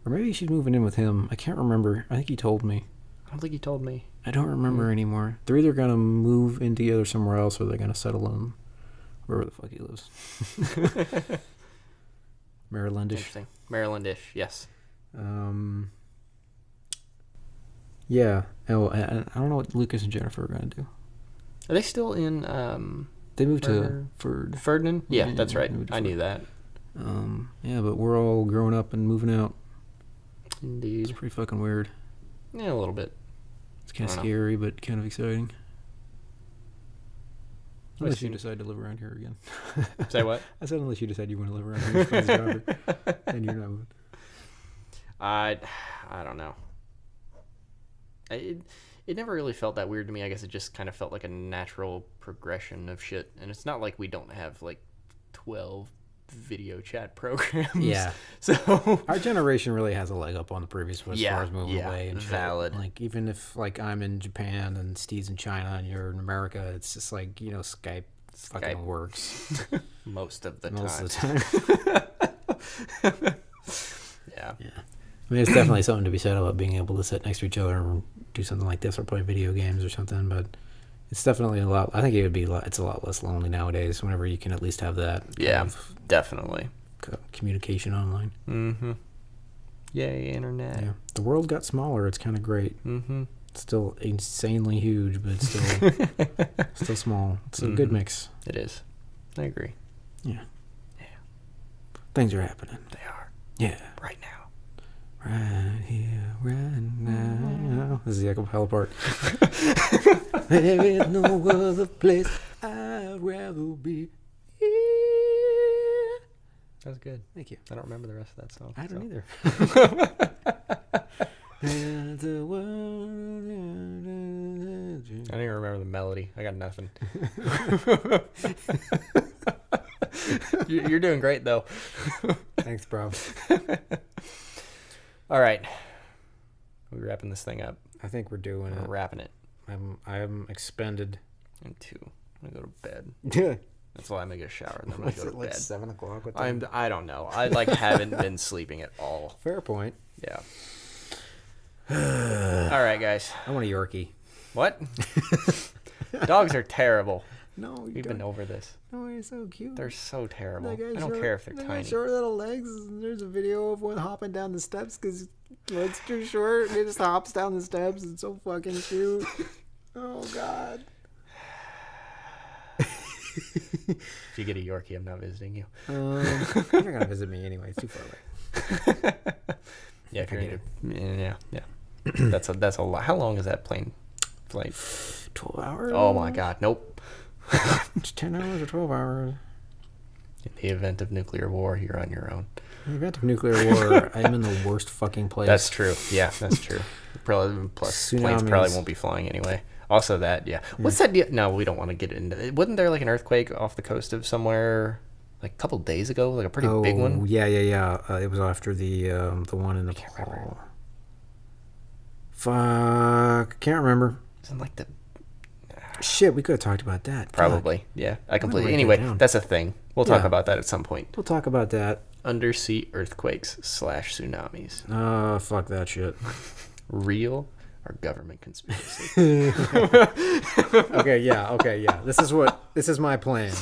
or maybe she's moving in with him. I can't remember. I think he told me. I don't think he told me. I don't remember anymore. They're either going to move in together somewhere else, or they're going to settle in wherever the fuck he lives. Marylandish. Interesting. Marylandish, yes. Yeah. Oh, I don't know what Lucas and Jennifer are going to do. Are they still in... They moved to Ferdinand? Yeah, that's right. I knew that. Yeah, but we're all growing up and moving out. Indeed. It's pretty fucking weird. Yeah, a little bit. It's kind of scary, but kind of exciting. Unless you decide to live around here again. Say what? I said unless you decide you want to live around here, then you're not moving. I don't know. It never really felt that weird to me. I guess it just kind of felt like a natural progression of shit. And it's not like we don't have like 12 video chat programs. Yeah. So our generation really has a leg up on the previous one as far as moving away and valid. Shit. Like even if like I'm in Japan and Steve's in China and you're in America, it's just like, you know, Skype fucking works. Most of the time. Yeah. I mean, it's definitely something to be said about being able to sit next to each other and do something like this or play video games or something, but it's definitely a lot. I think it's a lot less lonely nowadays whenever you can at least have that. Definitely. Communication online. Mm-hmm. Yay, internet. Yeah. The world got smaller. It's kind of great. Mm-hmm. It's still insanely huge, but it's still small. It's a good mix. It is. I agree. Yeah. Things are happening. They are. Yeah. Right now. Right here, right now. This is the acapella part. There is no other place I'd rather be. That was good. Thank you. I don't remember the rest of that song. I don't either. I don't even remember the melody. I got nothing. You're doing great, though. Thanks, bro. All right. We're wrapping this thing up. I think we're doing it. We're wrapping it. I'm expended. I'm going to go to bed. Yeah. That's why I'm going to get a shower and then I'm going to go to like bed. 7 o'clock? I don't know. I haven't been sleeping at all. Fair point. Yeah. All right, guys. I want a Yorkie. What? Dogs are terrible. No, We've been over this. No, he's so cute. They're so terrible. I don't care if they're tiny. Got short little legs. There's a video of one hopping down the steps because his legs too short. And he just hops down the steps. It's so fucking cute. Oh, God. If you get a Yorkie, I'm not visiting you. You're not going to visit me anyway. It's too far away. Yeah, if you're into, yeah. That's a lot. How long is that plane flight? 12 hours? Oh, my God. Nope. It's 10 hours or 12 hours. In the event of nuclear war, you're on your own. In the event of nuclear war, I'm in the worst fucking place. That's true. Yeah, that's true. Plus, planes probably won't be flying anyway. Also that, yeah. What's that deal? No, we don't want to get into it. Wasn't there like an earthquake off the coast of somewhere like a couple days ago? Like a pretty big one? Yeah. It was after the one in Nepal. Fuck. Can't remember. Isn't like the... Shit, we could have talked about that. Probably. Fuck. Yeah, I completely... Anyway, that's a thing. We'll talk about that at some point. We'll talk about that. Undersea earthquakes / tsunamis. Fuck that shit. Real or government conspiracy? Okay, yeah. This is my plan.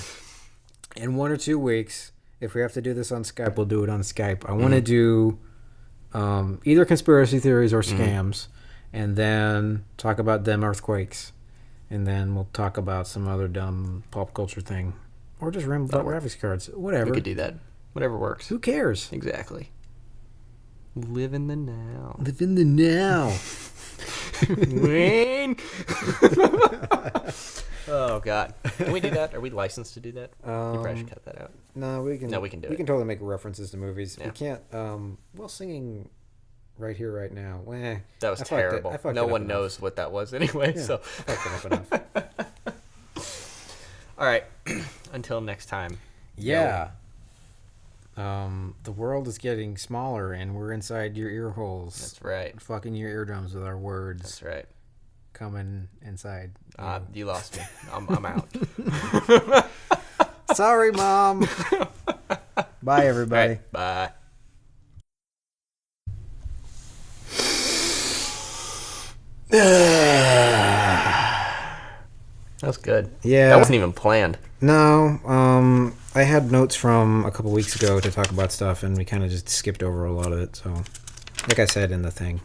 In 1 or 2 weeks, if we have to do this on Skype, we'll do it on Skype. I want to do either conspiracy theories or scams, and then talk about them earthquakes. And then we'll talk about some other dumb pop culture thing. Or just random graphics cards. Whatever. We could do that. Whatever works. Who cares? Exactly. Live in the now. Live in the now. Wayne. Oh, God. Can we do that? Are we licensed to do that? You probably should cut that out. No, we can do it. We can totally make references to movies. Yeah. We can't... well, singing... Right here, right now. That was terrible. No one knows what that was anyway. Yeah, so I fucked it up enough. All right. Until next time. Yeah. The world is getting smaller, and we're inside your ear holes. That's right. Fucking your eardrums with our words. That's right. Coming inside. You lost me. I'm out. Sorry, Mom. Bye, everybody. Right, bye. That was good. Yeah. That wasn't even planned. No. I had notes from a couple weeks ago to talk about stuff, and we kind of just skipped over a lot of it. So, like I said in the thing.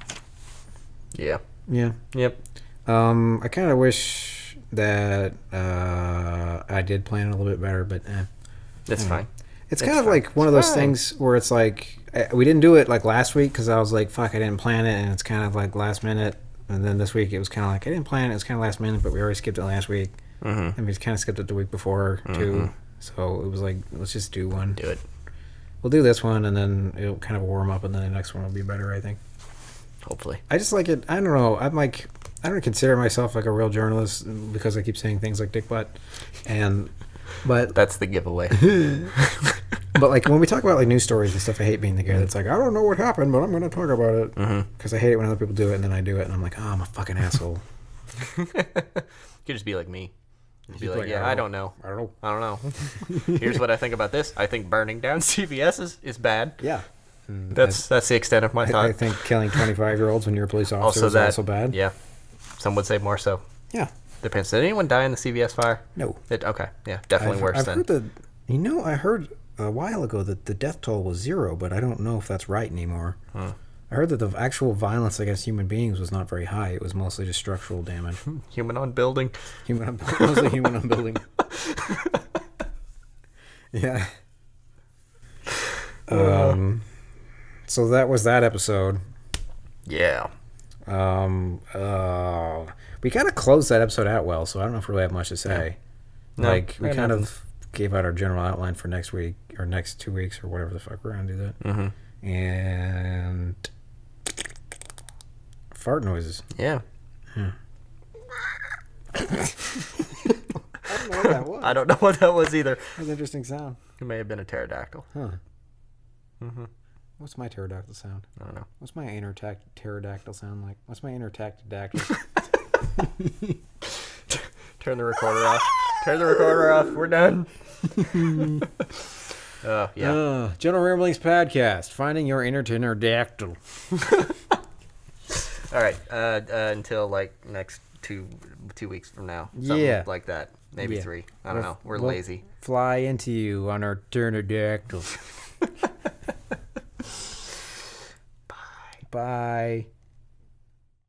Yeah. Yeah. Yep. I kind of wish that I did plan a little bit better, but That's fine. It's kind of like one of those things where it's like we didn't do it like last week because I was like, fuck, I didn't plan it, and it's kind of like last minute. And then this week it was kind of like I didn't plan it. It was kind of last minute, but we already skipped it last week, and we kind of skipped it the week before too. So it was like, let's just do one. Do it. We'll do this one, and then it'll kind of warm up, and then the next one will be better, I think. Hopefully. I just like it. I don't know. I don't consider myself like a real journalist because I keep saying things like dick butt, but that's the giveaway. But like when we talk about like news stories and stuff, I hate being the guy that's like, I don't know what happened, but I'm going to talk about it because I hate it when other people do it, and then I do it, and I'm like, oh, I'm a fucking asshole. You could just be like me. Be like, I don't know. I don't know. Here's what I think about this. I think burning down CVS is bad. Yeah. That's the extent of my thought. I think killing 25-year-olds when you're a police officer is also bad. Yeah. Some would say more so. Yeah. Depends. Did anyone die in the CVS fire? No. Okay. Yeah. Definitely worse then. I heard a while ago that the death toll was 0, but I don't know if that's right anymore. I heard that the actual violence against human beings was not very high. It was mostly just structural damage. Human on building. Mostly human on building. Yeah. So that was that episode. Yeah. We kind of closed that episode out well, so I don't know if we really have much to say. Yeah. No, we kind of gave out our general outline for next week or next 2 weeks or whatever the fuck we're gonna do that. And fart noises. Yeah. I don't know what that was. I don't know what that was either. That was an interesting sound. It may have been a pterodactyl. Huh. What's my pterodactyl sound? I don't know. What's my inner pterodactyl sound like? What's my inner dactyl? Turn the recorder off. Turn the recorder off. We're done. Yeah. General Ramblings Podcast. Finding your inner pterodactyl. All right. Until like next two weeks from now. Something like that. Maybe 3. I don't know. We're lazy. Fly into you on our pterodactyl. Bye.